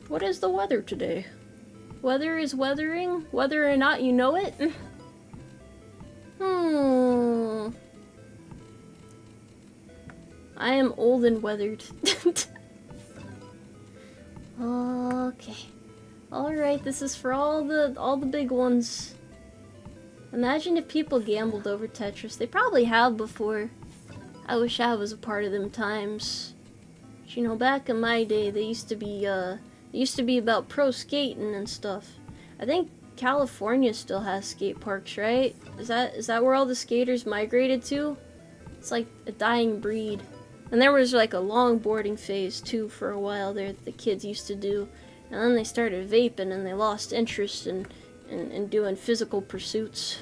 What is the weather today? Weather is weathering, whether or not you know it. I am old and weathered. Okay. Alright, this is for all the big ones. Imagine if people gambled over Tetris. They probably have before. I wish I was a part of them times. But, you know, back in my day, they used to be about pro skating and stuff. I think California still has skate parks, right? Is that where all the skaters migrated to? It's like a dying breed. And there was like a longboarding phase too for a while there that the kids used to do. And then they started vaping and they lost interest in doing physical pursuits.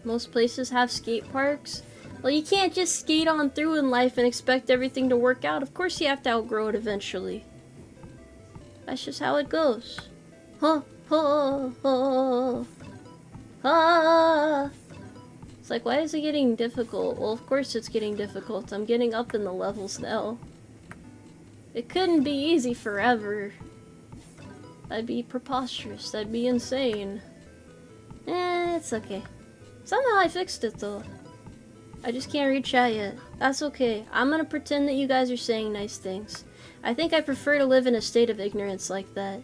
Most places have skate parks. Well, you can't just skate on through in life and expect everything to work out. Of course you have to outgrow it eventually. That's just how it goes. It's like, why is it getting difficult? Well, of course it's getting difficult. I'm getting up in the levels now. It couldn't be easy forever. That'd be preposterous. That'd be insane. It's okay. Somehow I fixed it though. I just can't read chat yet. That's okay. I'm gonna pretend that you guys are saying nice things. I think I prefer to live in a state of ignorance like that.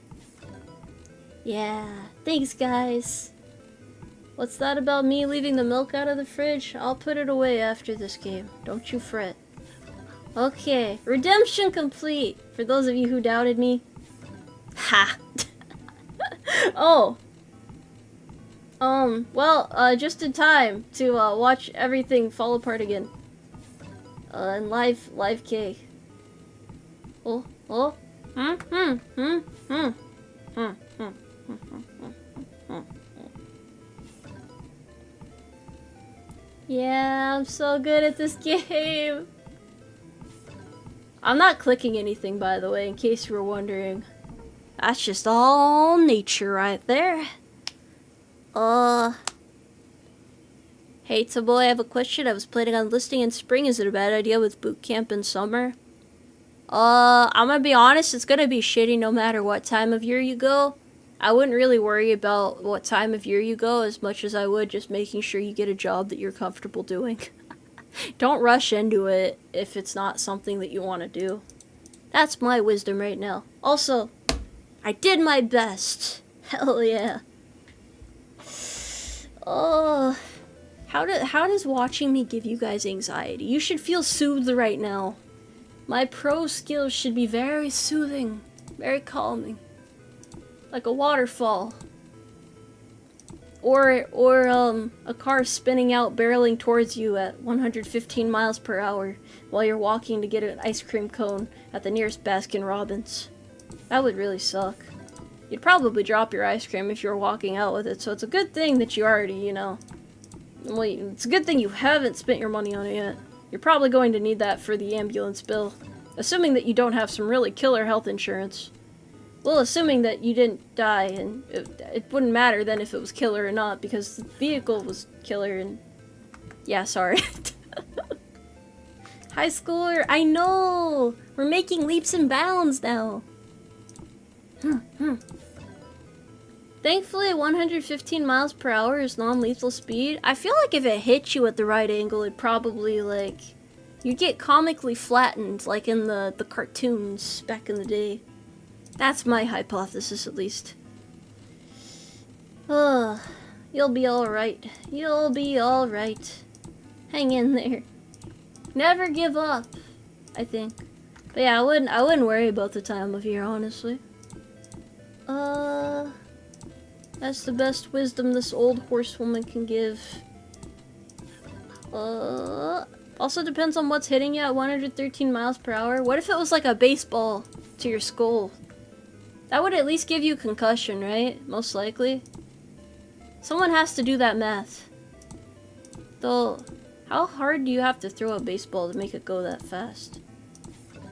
Yeah, thanks guys. What's that about me leaving the milk out of the fridge? I'll put it away after this game. Don't you fret. Okay, redemption complete. For those of you who doubted me. Ha! Oh! Just in time to, watch everything fall apart again. And live K. Oh. Yeah, I'm so good at this game. I'm not clicking anything, by the way, in case you were wondering. That's just all nature right there. Hey, Tomoe, I have a question. I was planning on enlisting in spring. Is it a bad idea with boot camp in summer? I'm gonna be honest, it's gonna be shitty no matter what time of year you go. I wouldn't really worry about what time of year you go as much as I would just making sure you get a job that you're comfortable doing. Don't rush into it if it's not something that you want to do. That's my wisdom right now. Also, I did my best. Hell yeah. Oh, how does watching me give you guys anxiety? You should feel soothed right now. My pro skills should be very soothing, very calming. Like a waterfall. Or a car spinning out, barreling towards you at 115 miles per hour while you're walking to get an ice cream cone at the nearest Baskin Robbins. That would really suck. You'd probably drop your ice cream if you were walking out with it, so it's a good thing that you already, you know... Well, it's a good thing you haven't spent your money on it yet. You're probably going to need that for the ambulance bill. Assuming that you don't have some really killer health insurance. Well, assuming that you didn't die, and it wouldn't matter then if it was killer or not, because the vehicle was killer and... Yeah, sorry. High schooler, I know! We're making leaps and bounds now. Thankfully, 115 miles per hour is non-lethal speed. I feel like if it hit you at the right angle, it'd probably, like... You'd get comically flattened, like in the cartoons back in the day. That's my hypothesis, at least. You'll be alright. You'll be alright. Hang in there. Never give up, I think. But yeah, I wouldn't worry about the time of year, honestly. That's the best wisdom this old horsewoman can give. Also depends on what's hitting you at 113 miles per hour. What if it was like a baseball to your skull? That would at least give you a concussion, right? Most likely. Someone has to do that math. Though, how hard do you have to throw a baseball to make it go that fast?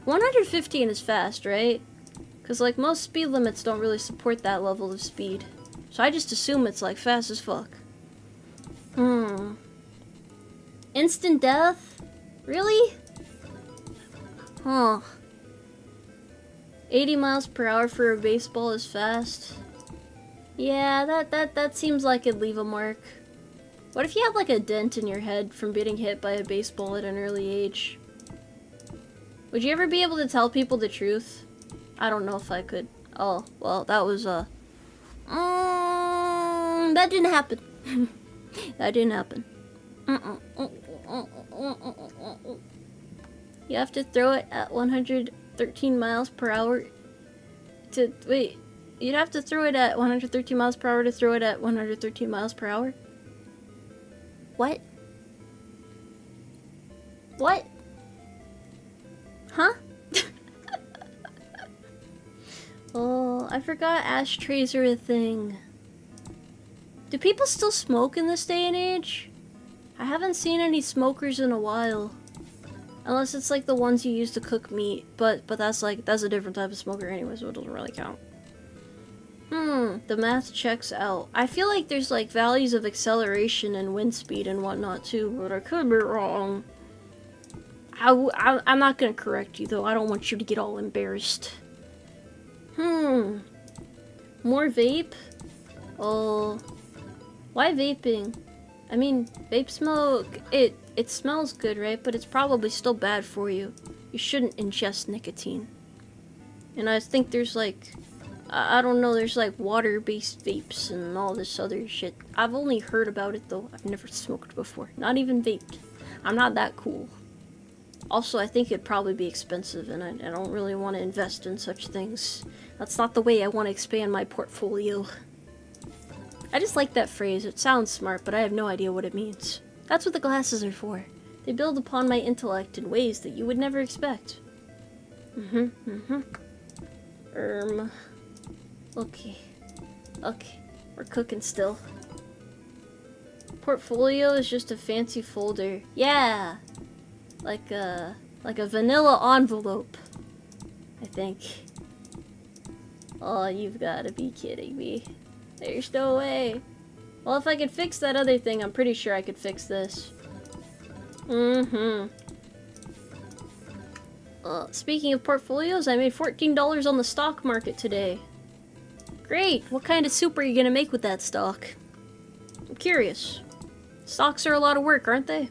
115 is fast, right? Because, like, most speed limits don't really support that level of speed. So I just assume it's, like, fast as fuck. Instant death? Really? Huh. 80 miles per hour for a baseball is fast. Yeah, that seems like it'd leave a mark. What if you had like a dent in your head from getting hit by a baseball at an early age? Would you ever be able to tell people the truth? I don't know if I could. Oh, well, that was, that didn't happen. That didn't happen. You have to throw it at 113 miles per hour to... Wait, you'd have to throw it at 113 miles per hour to throw it at 113 miles per hour? What? What? Huh? Oh, I forgot ashtrays are a thing. Do people still smoke in this day and age? I haven't seen any smokers in a while. Unless it's like the ones you use to cook meat, but that's a different type of smoker anyway, so it doesn't really count. The math checks out. I feel like there's like values of acceleration and wind speed and whatnot too, but I could be wrong. I'm not gonna correct you though, I don't want you to get all embarrassed. More vape? Oh, why vaping? I mean, vape smoke, it smells good, right? But it's probably still bad for you. You shouldn't ingest nicotine. And I think there's like, I don't know, there's like water-based vapes and all this other shit. I've only heard about it though. I've never smoked before. Not even vaped. I'm not that cool. Also, I think it'd probably be expensive and I don't really want to invest in such things. That's not the way I want to expand my portfolio. I just like that phrase. It sounds smart, but I have no idea what it means. That's what the glasses are for. They build upon my intellect in ways that you would never expect. Okay. Okay. We're cooking still. Portfolio is just a fancy folder. Yeah! Like a vanilla envelope. I think. Oh, you've gotta be kidding me. There's no way. Well, if I could fix that other thing, I'm pretty sure I could fix this. Speaking of portfolios, I made $14 on the stock market today. Great! What kind of soup are you gonna make with that stock? I'm curious. Stocks are a lot of work, aren't they?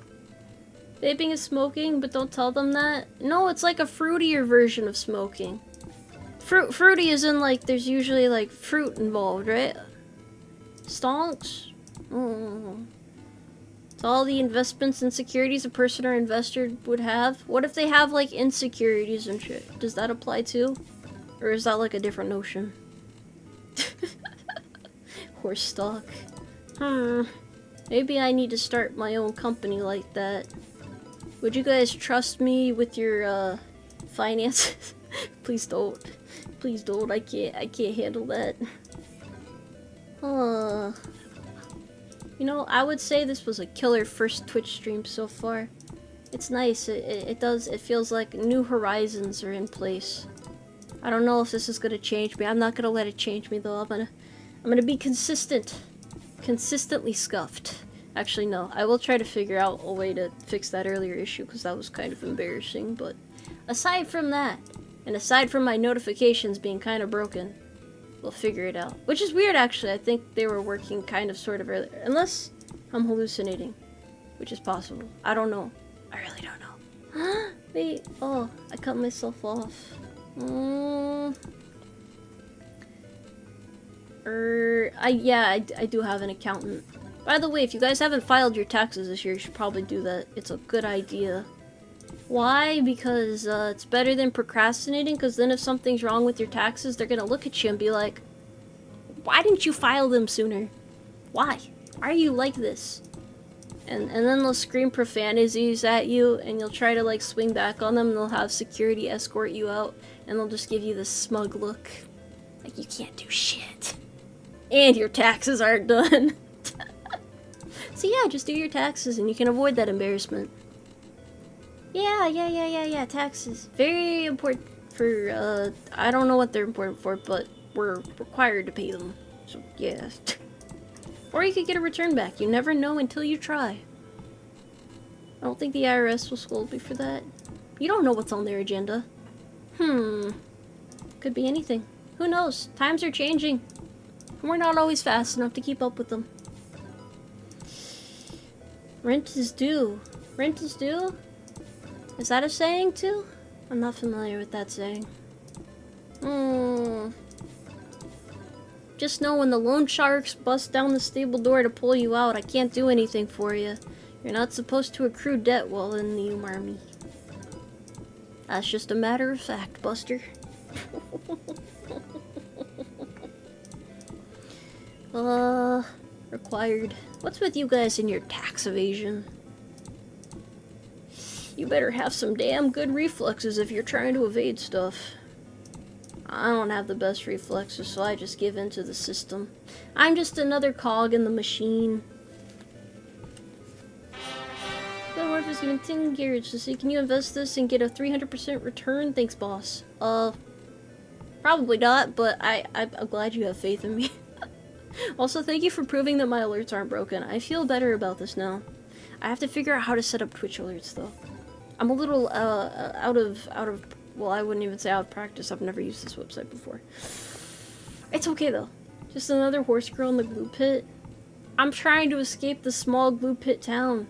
Vaping is smoking, but don't tell them that. No, it's like a fruitier version of smoking. Fruity is in, like, there's usually, like, fruit involved, right? Stonks? It's all the investments and securities a person or investor would have. What if they have, like, insecurities and shit? Does that apply too? Or is that, like, a different notion? Horse stock. Maybe I need to start my own company like that. Would you guys trust me with your, finances? Please don't. Please don't. I can't handle that. You know, I would say this was a killer first Twitch stream so far. It's nice. It feels like new horizons are in place. I don't know if this is gonna change me. I'm not gonna let it change me though. I'm gonna be consistent. Consistently scuffed. Actually, no. I will try to figure out a way to fix that earlier issue because that was kind of embarrassing. But aside from that, and aside from my notifications being kind of broken, we'll figure it out. Which is weird, actually. I think they were working kind of sort of earlier. Unless I'm hallucinating, which is possible. I don't know. I really don't know. Wait. Oh, I cut myself off. I do have an accountant. By the way, if you guys haven't filed your taxes this year, you should probably do that. It's a good idea. Why? Because it's better than procrastinating, because then if something's wrong with your taxes, they're gonna look at you and be like, why didn't you file them sooner? Why? Why are you like this? And then they'll scream profanities at you, and you'll try to, like, swing back on them, and they'll have security escort you out, and they'll just give you this smug look. Like, you can't do shit. And your taxes aren't done. So yeah, just do your taxes, and you can avoid that embarrassment. Yeah, taxes. Very important for, I don't know what they're important for, but we're required to pay them. So, yeah. Or you could get a return back. You never know until you try. I don't think the IRS will scold me for that. You don't know what's on their agenda. Could be anything. Who knows? Times are changing. And we're not always fast enough to keep up with them. Rent is due. Rent is due? Is that a saying too? I'm not familiar with that saying. Just know when the loan sharks bust down the stable door to pull you out, I can't do anything for you. You're not supposed to accrue debt while in the Umarmy. That's just a matter of fact, Buster. Required. What's with you guys and your tax evasion? You better have some damn good reflexes if you're trying to evade stuff. I don't have the best reflexes, so I just give in to the system. I'm just another cog in the machine. The Morph is giving 10 gears to say, can you invest this and get a 300% return? Thanks, boss. Probably not, but I'm glad you have faith in me. Also, thank you for proving that my alerts aren't broken. I feel better about this now. I have to figure out how to set up Twitch alerts, though. I'm a little, out of, well, I wouldn't even say out of practice. I've never used this website before. It's okay, though. Just another horse girl in the glue pit. I'm trying to escape the small glue pit town.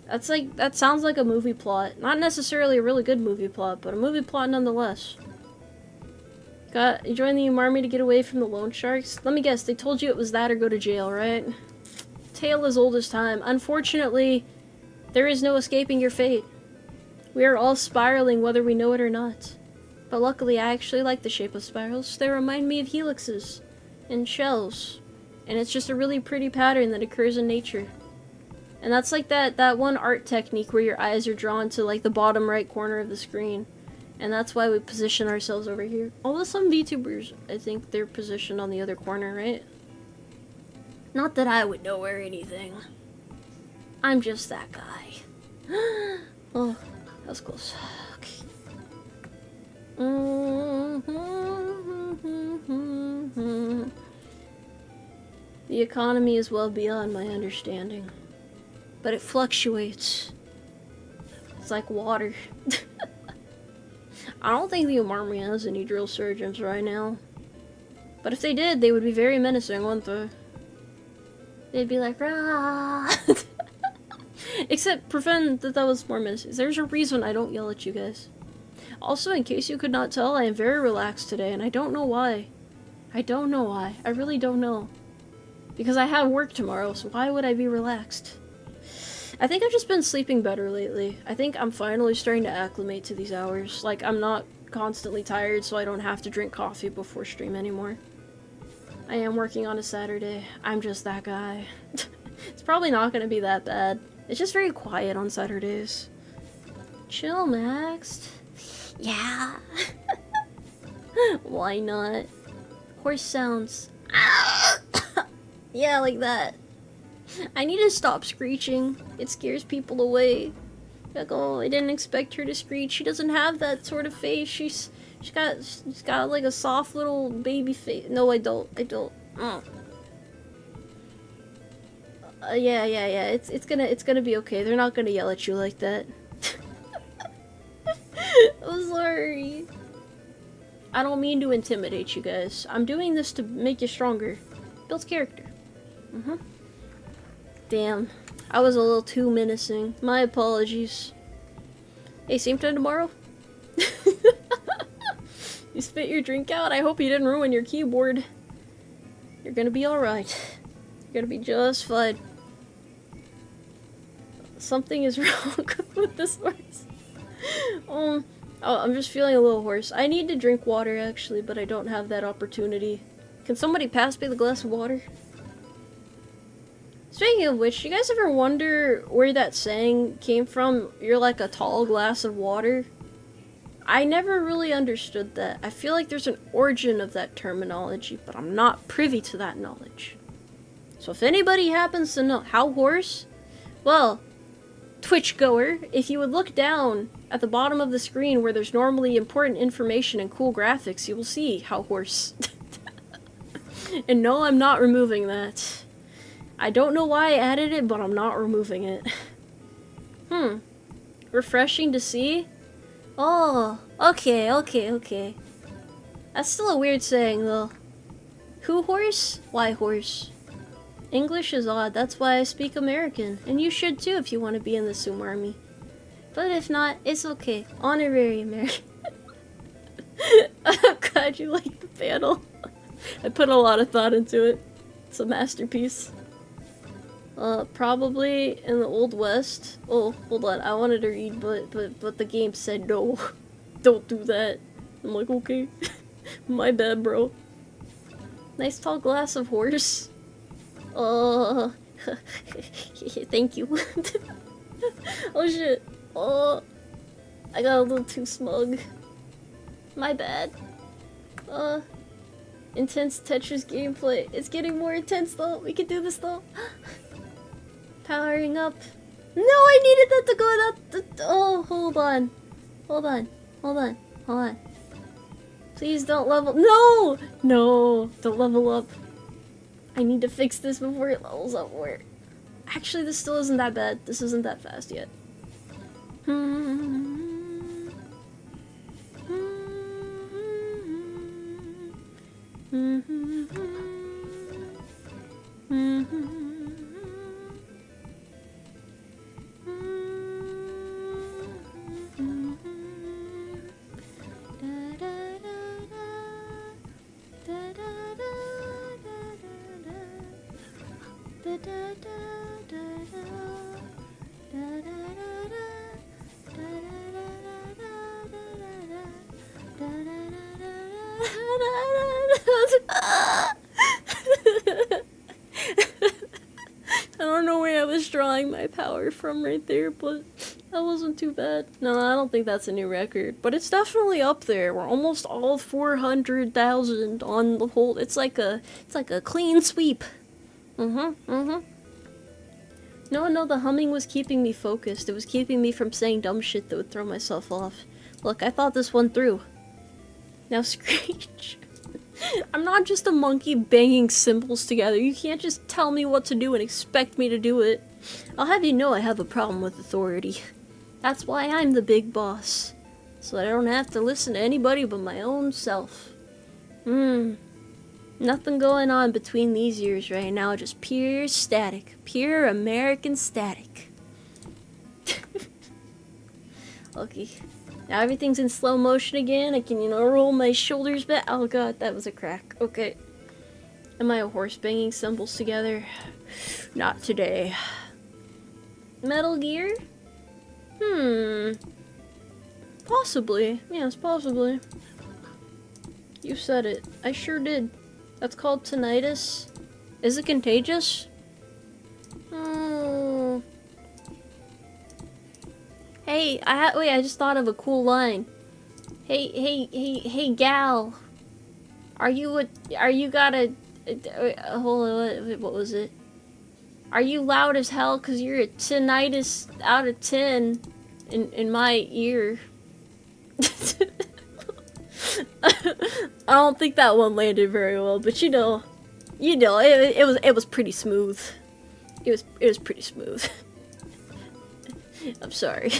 That sounds like a movie plot. Not necessarily a really good movie plot, but a movie plot nonetheless. You joined the Umarmy to get away from the loan sharks? Let me guess, they told you it was that or go to jail, right? Tale as old as time. Unfortunately, there is no escaping your fate. We are all spiraling whether we know it or not. But luckily, I actually like the shape of spirals. They remind me of helixes and shells. And it's just a really pretty pattern that occurs in nature. And that's like that one art technique where your eyes are drawn to like the bottom right corner of the screen. And that's why we position ourselves over here. Although some VTubers, I think they're positioned on the other corner, right? Not that I would know or anything. I'm just that guy. Oh, that was close. Okay. The economy is well beyond my understanding. But it fluctuates. It's like water. I don't think the Umarmy has any drill sergeants right now. But if they did, they would be very menacing, wouldn't they? They'd be like, rah! Except, pretend that was more menacing. There's a reason I don't yell at you guys. Also, in case you could not tell, I am very relaxed today, and I don't know why. I don't know why. I really don't know. Because I have work tomorrow, so why would I be relaxed? I think I've just been sleeping better lately. I think I'm finally starting to acclimate to these hours. Like, I'm not constantly tired, so I don't have to drink coffee before stream anymore. I am working on a Saturday. I'm just that guy. It's probably not gonna be that bad. It's just very quiet on Saturdays. Chill, Max. Yeah. Why not? Horse sounds. Yeah, like that. I need to stop screeching. It scares people away. Like, oh, I didn't expect her to screech. She doesn't have that sort of face. She's got like a soft little baby face. No, I don't. Yeah. It's gonna be okay. They're not gonna yell at you like that. I'm sorry. I don't mean to intimidate you guys. I'm doing this to make you stronger. Builds character. Damn. I was a little too menacing. My apologies. Hey, same time tomorrow? You spit your drink out? I hope you didn't ruin your keyboard. You're gonna be alright. You're gonna be just fine. Something is wrong with this horse. Oh, I'm just feeling a little hoarse. I need to drink water, actually, but I don't have that opportunity. Can somebody pass me the glass of water? Speaking of which, you guys ever wonder where that saying came from? You're like a tall glass of water? I never really understood that. I feel like there's an origin of that terminology, but I'm not privy to that knowledge. So if anybody happens to know how horse, well, Twitch goer, if you would look down at the bottom of the screen where there's normally important information and cool graphics, you will see how horse. And no, I'm not removing that. I don't know why I added it, but I'm not removing it. Refreshing to see? Oh, okay. That's still a weird saying, though. Who horse? Why horse? English is odd, that's why I speak American. And you should too if you want to be in the Umarmy. But if not, it's okay. Honorary American. I'm glad you like the panel. I put a lot of thought into it. It's a masterpiece. Probably in the Old West. Oh, hold on. I wanted to read, but the game said no. Don't do that. I'm like, okay. My bad, bro. Nice tall glass of horse. Thank you. Oh shit. Oh, I got a little too smug. My bad. Intense Tetris gameplay. It's getting more intense though. We can do this though. Powering up. No, I needed that to go. Oh, hold on. Please don't level. No, don't level up. I need to fix this before it levels up more. Actually, this still isn't that bad. This isn't that fast yet. drawing my power from right there, but that wasn't too bad. No, I don't think that's a new record, but it's definitely up there. We're almost all 400,000 on the whole. It's like a clean sweep. No, the humming was keeping me focused. It was keeping me from saying dumb shit that would throw myself off. Look, I thought this one through. Now screech. I'm not just a monkey banging cymbals together. You can't just tell me what to do and expect me to do it. I'll have you know I have a problem with authority. That's why I'm the big boss. So that I don't have to listen to anybody but my own self. Nothing going on between these ears right now. Just pure static. Pure American static. Okay. Now everything's in slow motion again. I can, roll my shoulders back. Oh god, that was a crack. Okay. Am I a horse banging cymbals together? Not today. Metal Gear? Possibly. Yes, possibly. You said it. I sure did. That's called tinnitus. Is it contagious? Hey, I just thought of a cool line. Hey, gal. Hold on, what was it? Are you loud as hell? 'Cause you're a tinnitus out of 10 in my ear. I don't think that one landed very well, but it was pretty smooth. It was pretty smooth. I'm sorry.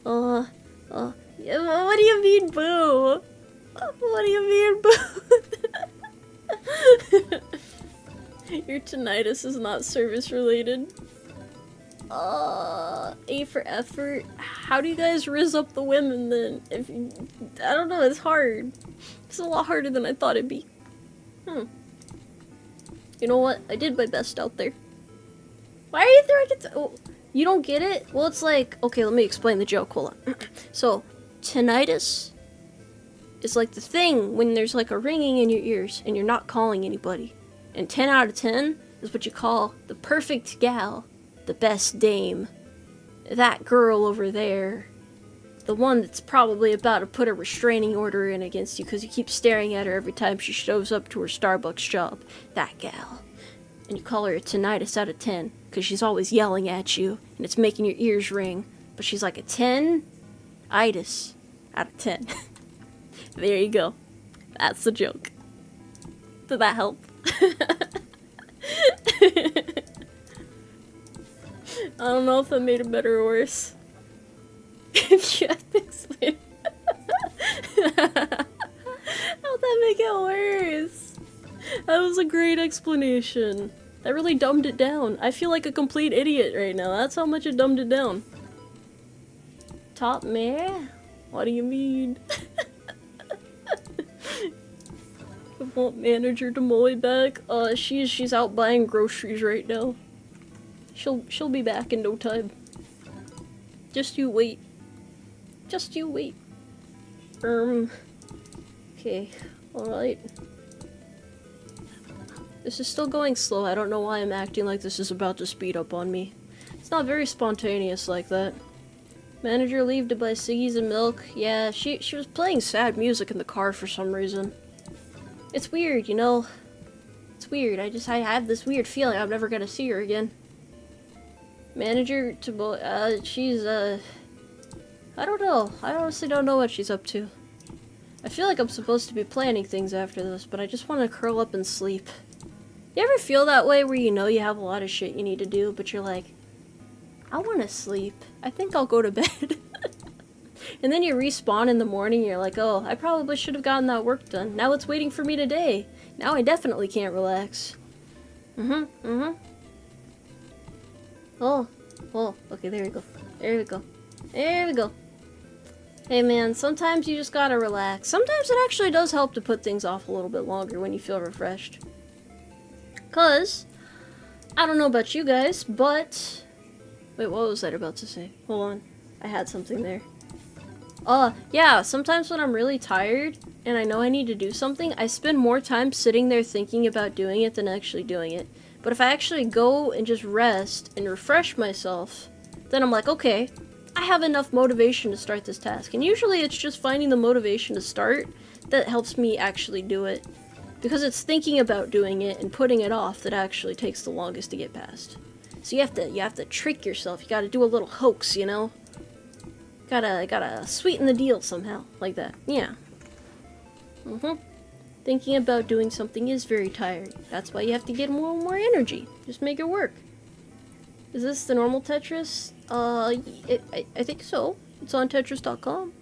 What do you mean, boo? What do you mean, boo? Your tinnitus is not service related. A for effort. How do you guys riz up the women then? I don't know, it's hard. It's a lot harder than I thought it'd be. You know what? I did my best out there. Why are you throwing it? Oh, you don't get it? Well, it's like, okay, let me explain the joke. Hold on. So, tinnitus is like the thing when there's like a ringing in your ears and you're not calling anybody. And 10 out of 10 is what you call the perfect gal. The best dame. That girl over there. The one that's probably about to put a restraining order in against you because you keep staring at her every time she shows up to her Starbucks job. That gal. And you call her a tinnitus out of 10 because she's always yelling at you and it's making your ears ring. But she's like a 10-itis out of 10. There you go. That's the joke. Did that help? I don't know if that made it better or worse. Yeah, thanks, man. How'd that make it worse? That was a great explanation. That really dumbed it down. I feel like a complete idiot right now. That's how much it dumbed it down. Top mare? What do you mean? I want manager Tomoe back. She's out buying groceries right now. She'll be back in no time. Just you wait. Just you wait. Okay. Alright. This is still going slow. I don't know why I'm acting like this is about to speed up on me. It's not very spontaneous like that. Manager leave to buy ciggies and milk. Yeah, she was playing sad music in the car for some reason. It's weird, you know? It's weird. I have this weird feeling I'm never gonna see her again. Manager to she's I don't know. I honestly don't know what she's up to. I feel like I'm supposed to be planning things after this, but I just want to curl up and sleep. You ever feel that way where you know you have a lot of shit you need to do, but you're like, I want to sleep. I think I'll go to bed. And then you respawn in the morning, you're like, oh, I probably should have gotten that work done. Now it's waiting for me today. Now I definitely can't relax. Oh, okay, there we go. There we go. There we go. Hey man, sometimes you just gotta relax. Sometimes it actually does help to put things off a little bit longer when you feel refreshed. 'Cause, I don't know about you guys, but... Wait, what was I about to say? Hold on. I had something there. Yeah, sometimes when I'm really tired and I know I need to do something, I spend more time sitting there thinking about doing it than actually doing it. But if I actually go and just rest and refresh myself, then I'm like, okay, I have enough motivation to start this task. And usually it's just finding the motivation to start that helps me actually do it. Because it's thinking about doing it and putting it off that actually takes the longest to get past. So you have to trick yourself. You gotta do a little hoax, you know? Gotta sweeten the deal somehow. Like that. Yeah. Thinking about doing something is very tiring. That's why you have to get more and more energy. Just make it work. Is this the normal Tetris? I think so. It's on Tetris.com.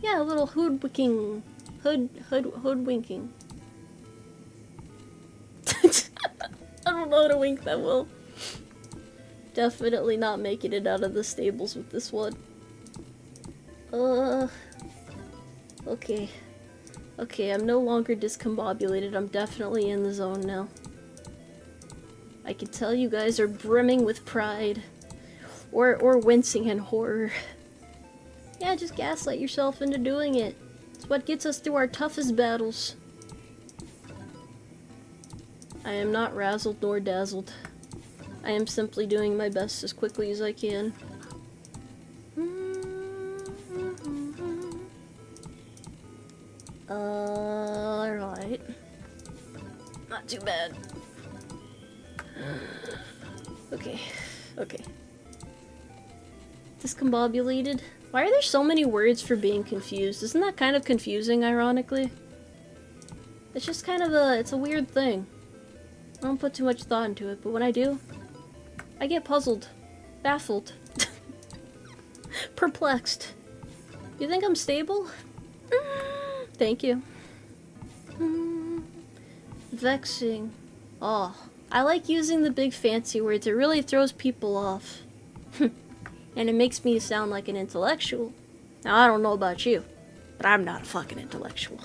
Yeah, a little hoodwinking. Hoodwinking. I don't know how to wink that well. Definitely not making it out of the stables with this one. Okay. Okay, I'm no longer discombobulated. I'm definitely in the zone now. I can tell you guys are brimming with pride. Or wincing in horror. Yeah, just gaslight yourself into doing it. It's what gets us through our toughest battles. I am not razzled nor dazzled. I am simply doing my best as quickly as I can. Alright. Not too bad. Okay. Okay. Discombobulated? Why are there so many words for being confused? Isn't that kind of confusing, ironically? It's just kind of it's a weird thing. I don't put too much thought into it, but when I do, I get puzzled. Baffled. Perplexed. You think I'm stable? Thank you. Vexing. Oh, I like using the big fancy words. It really throws people off. And it makes me sound like an intellectual. Now, I don't know about you, but I'm not a fucking intellectual.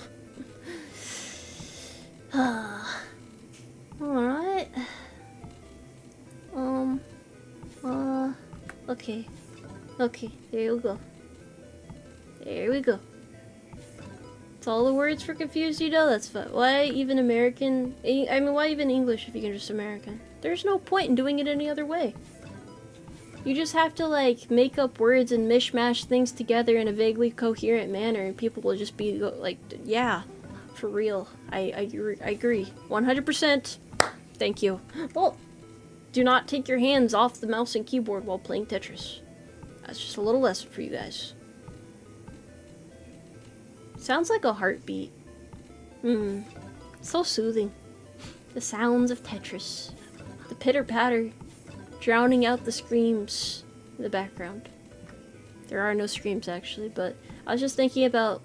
Alright. Okay. Okay, there we go. There we go. It's all the words for confused, you know? That's fine. Why even American? I mean, why even English if you can just American? There's no point in doing it any other way. You just have to, like, make up words and mishmash things together in a vaguely coherent manner, and people will just be like, yeah, for real. I agree. 100%. Thank you. Well, do not take your hands off the mouse and keyboard while playing Tetris. That's just a little lesson for you guys. Sounds like a heartbeat. So soothing. The sounds of Tetris. The pitter-patter. Drowning out the screams in the background. There are no screams, actually, but I was just thinking about...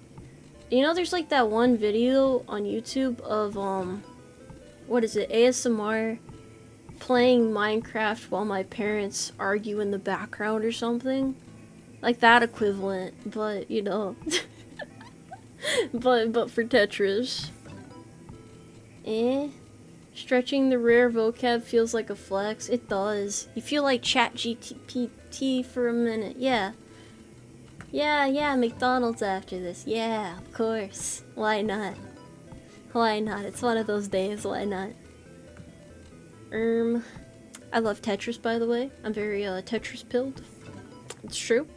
You know, there's like that one video on YouTube of, what is it, ASMR playing Minecraft while my parents argue in the background or something? Like that equivalent, but, you know... but for Tetris. Stretching the rare vocab feels like a flex. It does. You feel like ChatGPT for a minute. Yeah. Yeah, McDonald's after this. Yeah, of course. Why not? Why not? It's one of those days. Why not? I love Tetris, by the way. I'm very, Tetris-pilled. It's true.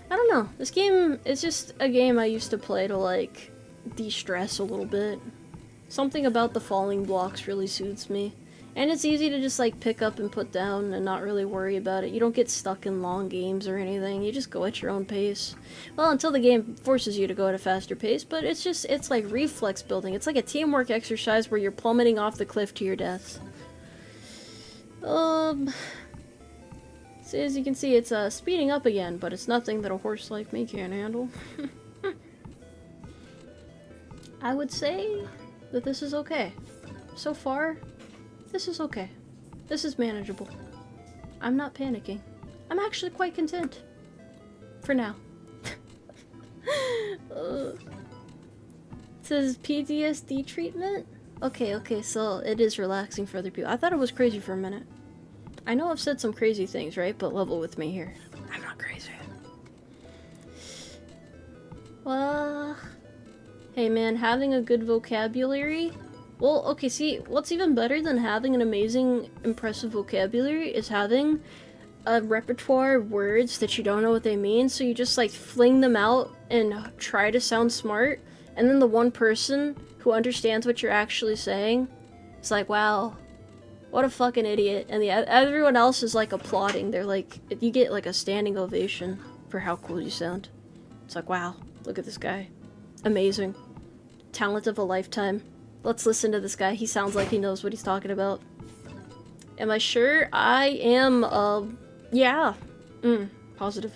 I don't know. This game is just a game I used to play to, like, de-stress a little bit. Something about the falling blocks really suits me. And it's easy to just, like, pick up and put down and not really worry about it. You don't get stuck in long games or anything. You just go at your own pace. Well, until the game forces you to go at a faster pace, but it's just, it's like reflex building. It's like a teamwork exercise where you're plummeting off the cliff to your death. So as you can see, it's, speeding up again, but it's nothing that a horse like me can't handle. I would say that this is okay. So far, this is okay. This is manageable. I'm not panicking. I'm actually quite content. For now. It says PTSD treatment? Okay, so it is relaxing for other people. I thought it was crazy for a minute. I know I've said some crazy things, right? But level with me here. I'm not crazy. Well... Hey man, having a good vocabulary Well, okay, see, what's even better than having an amazing, impressive vocabulary is having a repertoire of words that you don't know what they mean, so you just, like, fling them out and try to sound smart, and then the one person who understands what you're actually saying is like, wow, what a fucking idiot, and everyone else is, like, applauding. They're like, you get, like, a standing ovation for how cool you sound. It's like, wow, look at this guy. Amazing. Talent of a lifetime. Let's listen to this guy. He sounds like he knows what he's talking about. Am I sure? I am, yeah. Positive.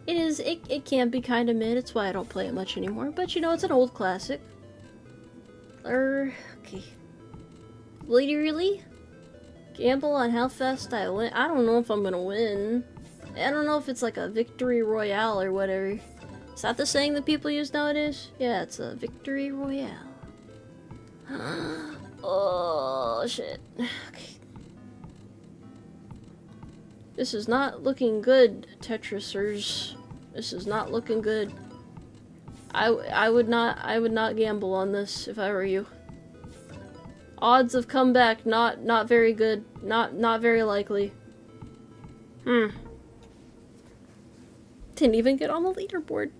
It can be kind of mid. It's why I don't play it much anymore. But, you know, it's an old classic. Okay. Will you really gamble on how fast I win? I don't know if I'm gonna win. I don't know if it's like a victory royale or whatever. Is that the saying that people use nowadays? Yeah, it's a victory royale. Oh, shit. Okay. This is not looking good, Tetrisers. This is not looking good. I would not gamble on this if I were you. Odds of comeback not very good. Not very likely. Didn't even get on the leaderboard.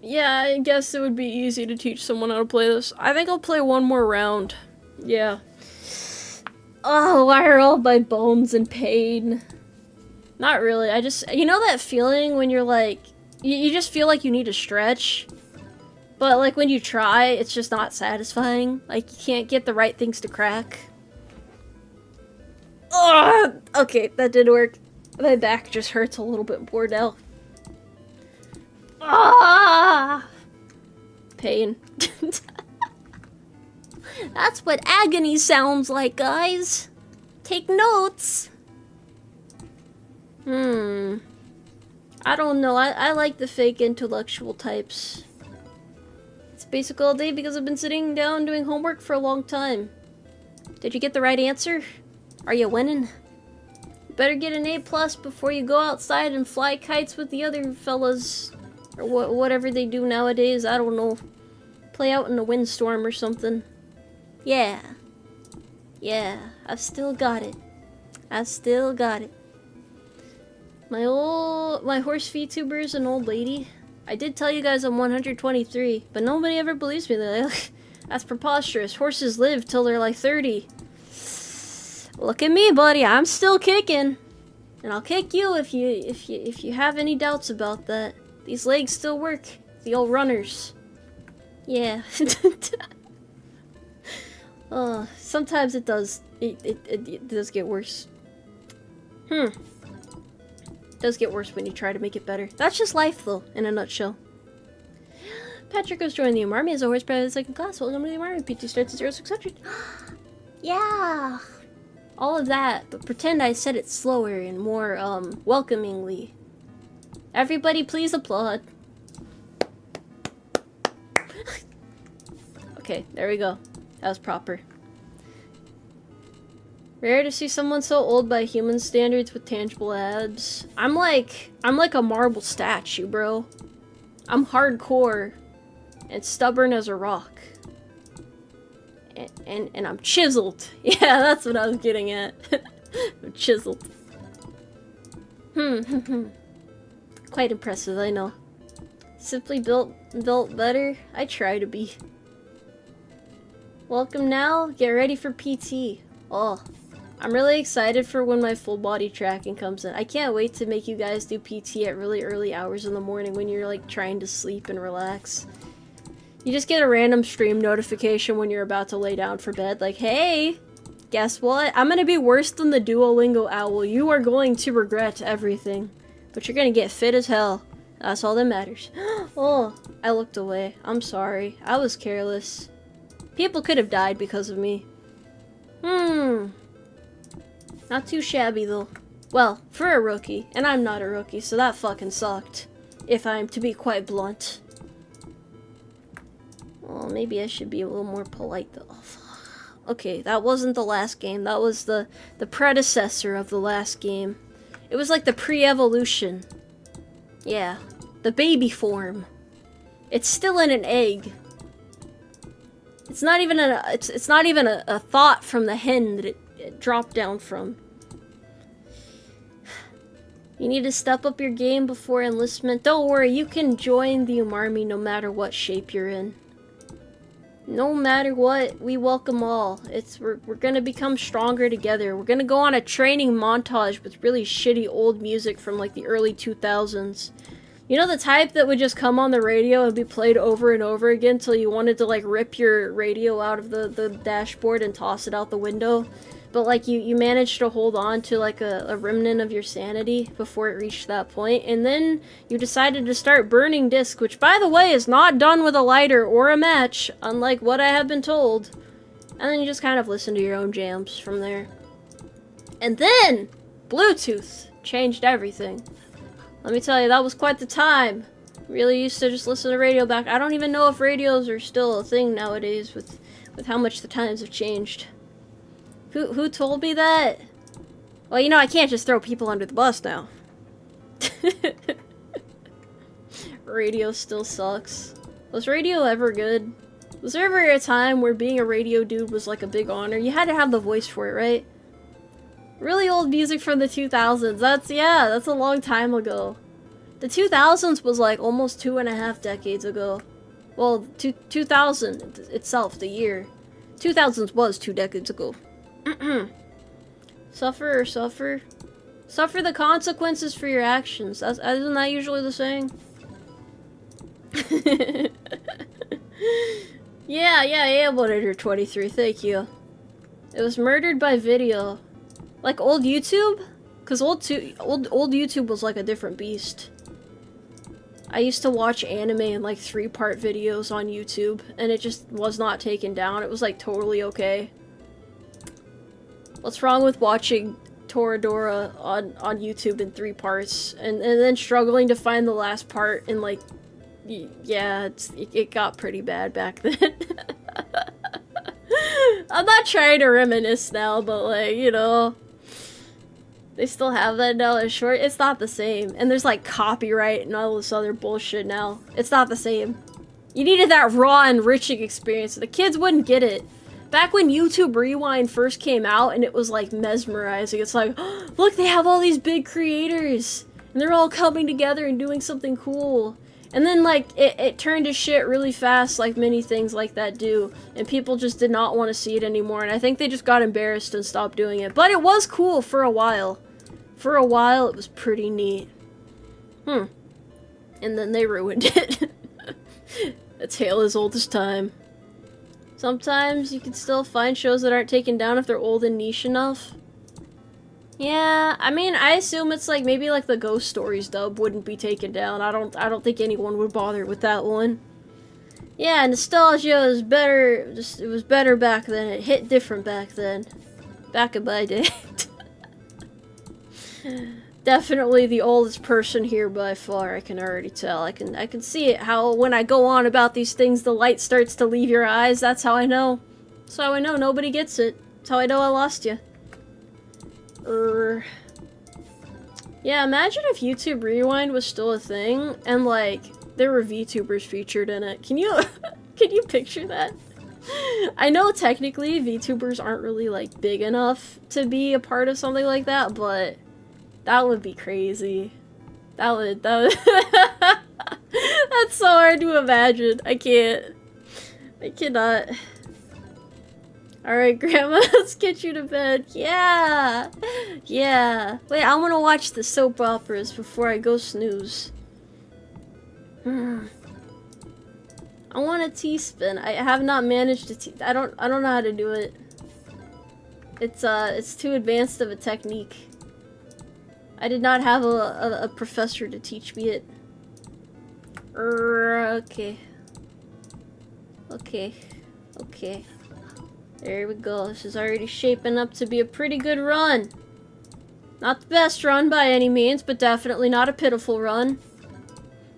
Yeah, I guess it would be easy to teach someone how to play this. I think I'll play one more round. Yeah. Oh, why are all my bones in pain? Not really. I just, you know that feeling when you're like, you just feel like you need to stretch, but like when you try, it's just not satisfying. Like you can't get the right things to crack. Oh, okay, that did work. My back just hurts a little bit more now. Ah, pain. That's what agony sounds like, guys. Take notes. I don't know. I like the fake intellectual types. It's basic all day because I've been sitting down doing homework for a long time. Did you get the right answer? Are you winning? You better get an A+ before you go outside and fly kites with the other fellas. Or whatever they do nowadays. I don't know. Play out in a windstorm or something. Yeah. Yeah. I've still got it. I've still got it. My horse VTuber is an old lady. I did tell you guys I'm 123, but nobody ever believes me. That's preposterous. Horses live till they're like 30. Look at me, buddy. I'm still kicking. And I'll kick you if you have any doubts about that. These legs still work. The old runners. Yeah. Sometimes it does. It does get worse. It does get worse when you try to make it better. That's just life, though, in a nutshell. Patrick goes join the Umarmy as always, proud of the second class. Welcome to the Umarmy. PT starts at 0600. Yeah. All of that, but pretend I said it slower and more, welcomingly. Everybody please applaud. Okay, there we go. That was proper. Rare to see someone so old by human standards with tangible abs. I'm like a marble statue, bro. I'm hardcore and stubborn as a rock. And I'm chiseled. Yeah, that's what I was getting at. I'm chiseled. Quite impressive, I know. Simply built better. I try to be. Welcome now. Get ready for PT. Oh, I'm really excited for when my full body tracking comes in. I can't wait to make you guys do PT at really early hours in the morning when you're like trying to sleep and relax. You just get a random stream notification when you're about to lay down for bed, like, hey, guess what? I'm gonna be worse than the Duolingo owl. You are going to regret everything. But you're gonna get fit as hell. That's all that matters. Oh, I looked away. I'm sorry. I was careless. People could have died because of me. Not too shabby, though. Well, for a rookie. And I'm not a rookie, so that fucking sucked. If I'm to be quite blunt. Well, maybe I should be a little more polite, though. Okay, that wasn't the last game. That was the predecessor of the last game. It was like the pre-evolution. Yeah, the baby form. It's still in an egg. It's not even it's not even a thought from the hen that it dropped down from. You need to step up your game before enlistment. Don't worry, you can join the UmARmy no matter what shape you're in. No matter what, we welcome all. We're gonna become stronger together. We're gonna go on a training montage with really shitty old music from like the early 2000s. You know, the type that would just come on the radio and be played over and over again till you wanted to like rip your radio out of the dashboard and toss it out the window? But like you managed to hold on to like a remnant of your sanity before it reached that point, and then you decided to start burning discs, which by the way is not done with a lighter or a match, unlike what I have been told. And then you just kind of listen to your own jams from there. And then Bluetooth changed everything. Let me tell you, that was quite the time. Really used to just listen to radio back. I don't even know if radios are still a thing nowadays with how much the times have changed. Who told me that? Well, you know, I can't just throw people under the bus now. Radio still sucks. Was radio ever good? Was there ever a time where being a radio dude was like a big honor? You had to have the voice for it, right? Really old music from the 2000s. That's a long time ago. The 2000s was like almost 2.5 decades ago. Well, 2000 itself, the year. 2000s was 2 decades ago. Suffer or suffer? Suffer the consequences for your actions. Isn't that usually the saying? Yeah, Monitor 23, thank you. It was murdered by video. Like old YouTube? Cause old YouTube was like a different beast. I used to watch anime in like 3-part videos on YouTube, and it just was not taken down. It was like totally okay. What's wrong with watching Toradora on YouTube in 3 parts, and then struggling to find the last part in like, yeah, it got pretty bad back then. I'm not trying to reminisce now, but like, you know, they still have that now as short. It's not the same, and there's like copyright and all this other bullshit now. It's not the same. You needed that raw, enriching experience. The kids wouldn't get it. Back when YouTube Rewind first came out and it was like mesmerizing, it's like, oh, look, they have all these big creators and they're all coming together and doing something cool. And then like it turned to shit really fast, like many things like that do, and people just did not want to see it anymore, and I think they just got embarrassed and stopped doing it. But it was cool for a while. For a while it was pretty neat. And then they ruined it. A tale as old as time. Sometimes you can still find shows that aren't taken down if they're old and niche enough. Yeah, I mean, I assume it's like maybe like the Ghost Stories dub wouldn't be taken down. I don't think anyone would bother with that one. Yeah, nostalgia is better. It was better back then. It hit different back then. Back in my day. Definitely the oldest person here by far, I can already tell. I can see it, how when I go on about these things, the light starts to leave your eyes. That's how I know. That's how I know nobody gets it. That's how I know I lost you. Yeah, imagine if YouTube Rewind was still a thing, and like, there were VTubers featured in it. Can you picture that? I know technically VTubers aren't really like big enough to be a part of something like that, but that would be crazy. That would that's so hard to imagine. I cannot. Alright, Grandma, let's get you to bed. Yeah! Yeah. Wait, I want to watch the soap operas before I go snooze. I want a teaspoon. I have not managed to I don't know how to do it. It's too advanced of a technique. I did not have a professor to teach me it. Okay. Okay. There we go. This is already shaping up to be a pretty good run. Not the best run by any means, but definitely not a pitiful run.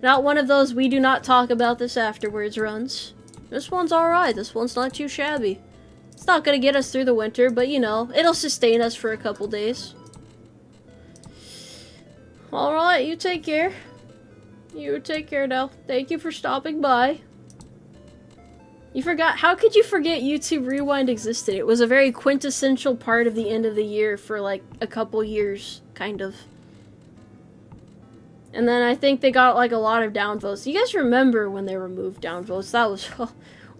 Not one of those we do not talk about this afterwards runs. This one's alright. This one's not too shabby. It's not gonna get us through the winter, but you know, it'll sustain us for a couple days. Alright, you take care. You take care now. Thank you for stopping by. You forgot- how could you forget YouTube Rewind existed? It was a very quintessential part of the end of the year for like a couple years, kind of. And then I think they got like a lot of downvotes. You guys remember when they removed downvotes? That was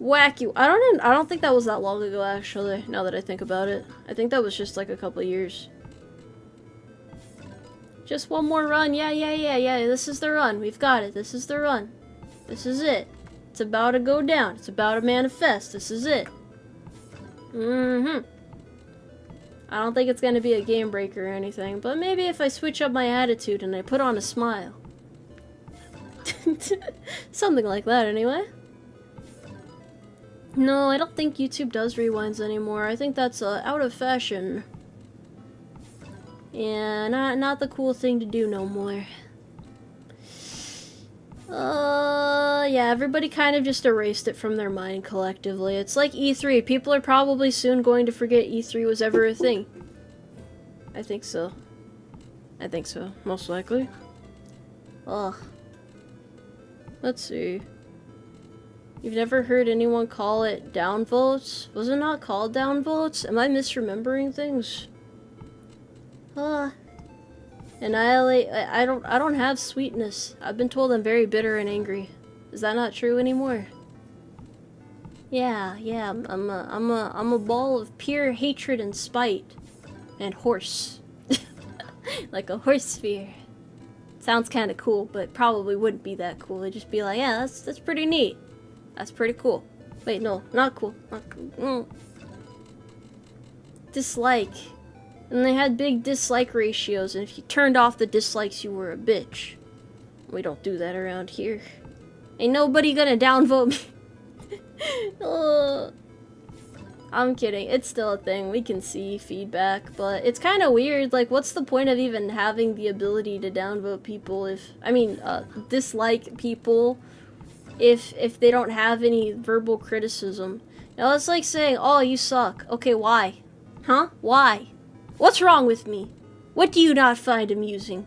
wacky. I don't think that was that long ago actually, now that I think about it. I think that was just like a couple years. Just one more run. Yeah. This is the run. We've got it. This is the run. This is it. It's about to go down. It's about to manifest. This is it. I don't think it's gonna be a game breaker or anything, but maybe if I switch up my attitude and I put on a smile. Something like that, anyway. No, I don't think YouTube does rewinds anymore. I think that's out of fashion. Yeah, not the cool thing to do no more. Yeah, everybody kind of just erased it from their mind collectively. It's like E3. People are probably soon going to forget E3 was ever a thing. I think so. I think so, most likely. Ugh. Let's see. You've never heard anyone call it downvotes? Was it not called downvotes? Am I misremembering things? Annihilate. I don't have sweetness. I've been told I'm very bitter and angry. Is that not true anymore? Yeah. I'm a ball of pure hatred and spite, and horse, like a horse sphere. Sounds kind of cool, but probably wouldn't be that cool. It'd just be like, yeah, that's pretty neat. That's pretty cool. Wait, no, not cool. Not cool. Dislike. And they had big dislike ratios, and if you turned off the dislikes, you were a bitch. We don't do that around here. Ain't nobody gonna downvote me. I'm kidding. It's still a thing. We can see feedback, but it's kind of weird. Like, what's the point of even having the ability to downvote people if... I mean, dislike people if they don't have any verbal criticism. Now, it's like saying, oh, you suck. Okay, why? Huh? Why? What's wrong with me? What do you not find amusing?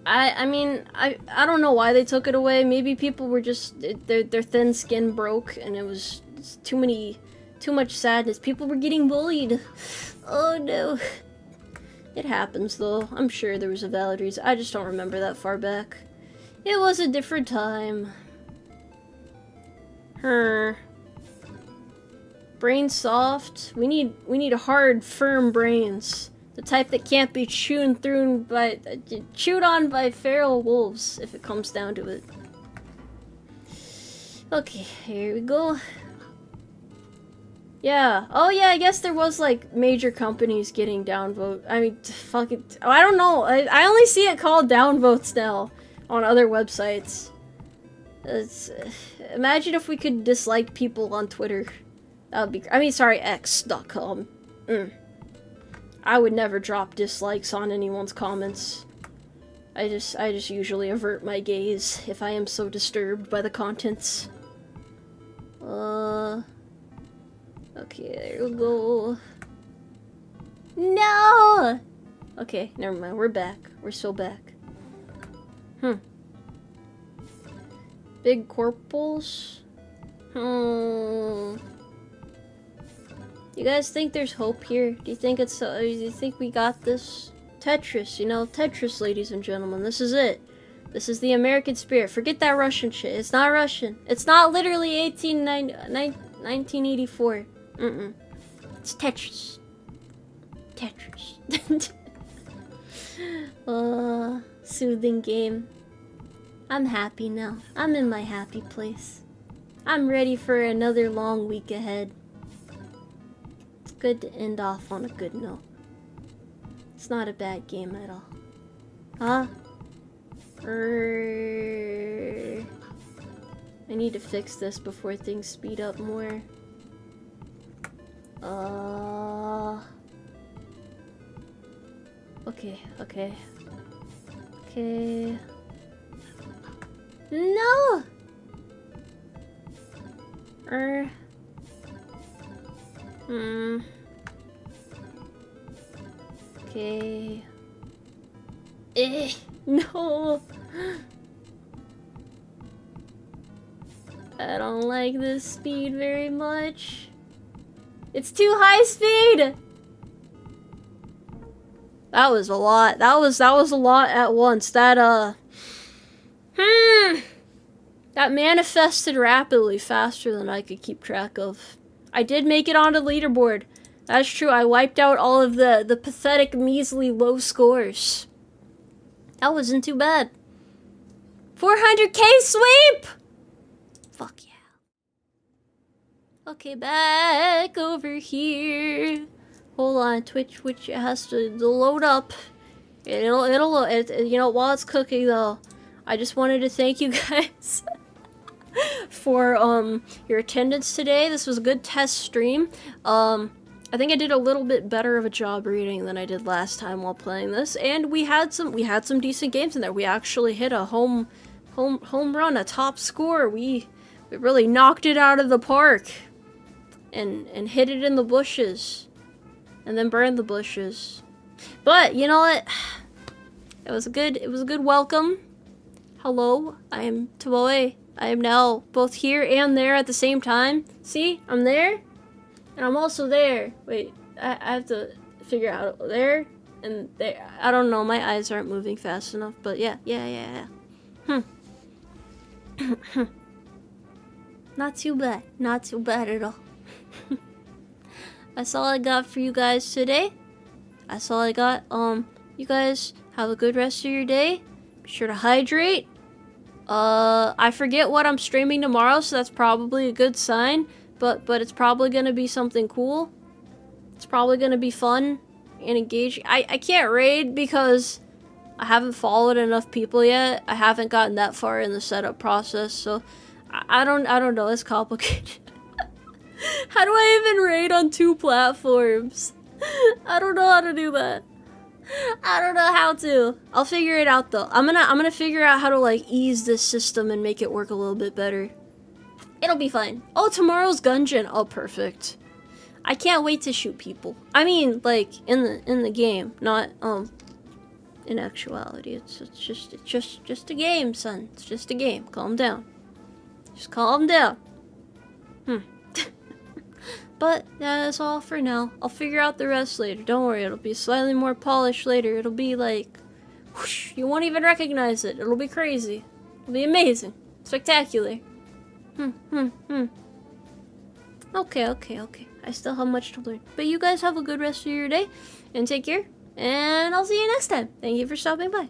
I mean, I don't know why they took it away. Maybe people were just, their thin skin broke and it was too much sadness. People were getting bullied. Oh no. It happens though. I'm sure there was a valid reason. I just don't remember that far back. It was a different time. Brain soft. We need hard, firm brains. The type that can't be chewed on by feral wolves, if it comes down to it. Okay, here we go. Yeah. Oh yeah, I guess there was like major companies getting downvote. I mean, fuck it. I don't know. I only see it called downvotes now on other websites. Imagine if we could dislike people on Twitter. That would be. I mean, sorry, X.com. I would never drop dislikes on anyone's comments. I just usually avert my gaze if I am so disturbed by the contents. Okay, there we go. No! Okay, never mind. We're back. We're still back. Big corporals? You guys think there's hope here? Do you think do you think we got this? Tetris, you know, Tetris, ladies and gentlemen. This is it. This is the American spirit. Forget that Russian shit. It's not Russian. It's not literally 1984. It's Tetris. Tetris. Soothing game. I'm happy now. I'm in my happy place. I'm ready for another long week ahead. It's good to end off on a good note. It's not a bad game at all. Huh? I need to fix this before things speed up more. Okay. No! Okay. No. I don't like this speed very much. It's too high speed! That was a lot. That was a lot at once. That manifested rapidly faster than I could keep track of. I did make it onto the leaderboard. That's true. I wiped out all of the pathetic, measly low scores. That wasn't too bad. 400k sweep! Fuck yeah. Okay, back over here. Hold on, Twitch has to load up. You know, while it's cooking though, I just wanted to thank you guys for your attendance today. This was a good test stream. I think I did a little bit better of a job reading than I did last time while playing this, and we had some decent games in there. We actually hit a home run, a top score. We really knocked it out of the park and hit it in the bushes. And then burn the bushes. But you know what? It was a good welcome. Hello, I am Tomoe. I am now both here and there at the same time. See, I'm there, and I'm also there. Wait, I have to figure out there and there. I don't know. My eyes aren't moving fast enough. But yeah. Not too bad. Not too bad at all. That's all I got for you guys today. That's all I got. You guys have a good rest of your day. Be sure to hydrate. I forget what I'm streaming tomorrow, so that's probably a good sign. But it's probably gonna be something cool. It's probably gonna be fun and engaging. I can't raid because I haven't followed enough people yet. I haven't gotten that far in the setup process, so I don't know. It's complicated. How do I even raid on 2 platforms? I don't know how to do that. I don't know how to. I'll figure it out though. I'm gonna figure out how to like ease this system and make it work a little bit better. It'll be fine. Oh, tomorrow's Gungeon. Oh, perfect. I can't wait to shoot people. I mean, like in the game, not in actuality. It's just a game, son. It's just a game. Calm down. Just calm down. But that's all for now. I'll figure out the rest later. Don't worry, it'll be slightly more polished later. It'll be like, whoosh, you won't even recognize it. It'll be crazy. It'll be amazing. Spectacular. Okay. I still have much to learn. But you guys have a good rest of your day. And take care. And I'll see you next time. Thank you for stopping by.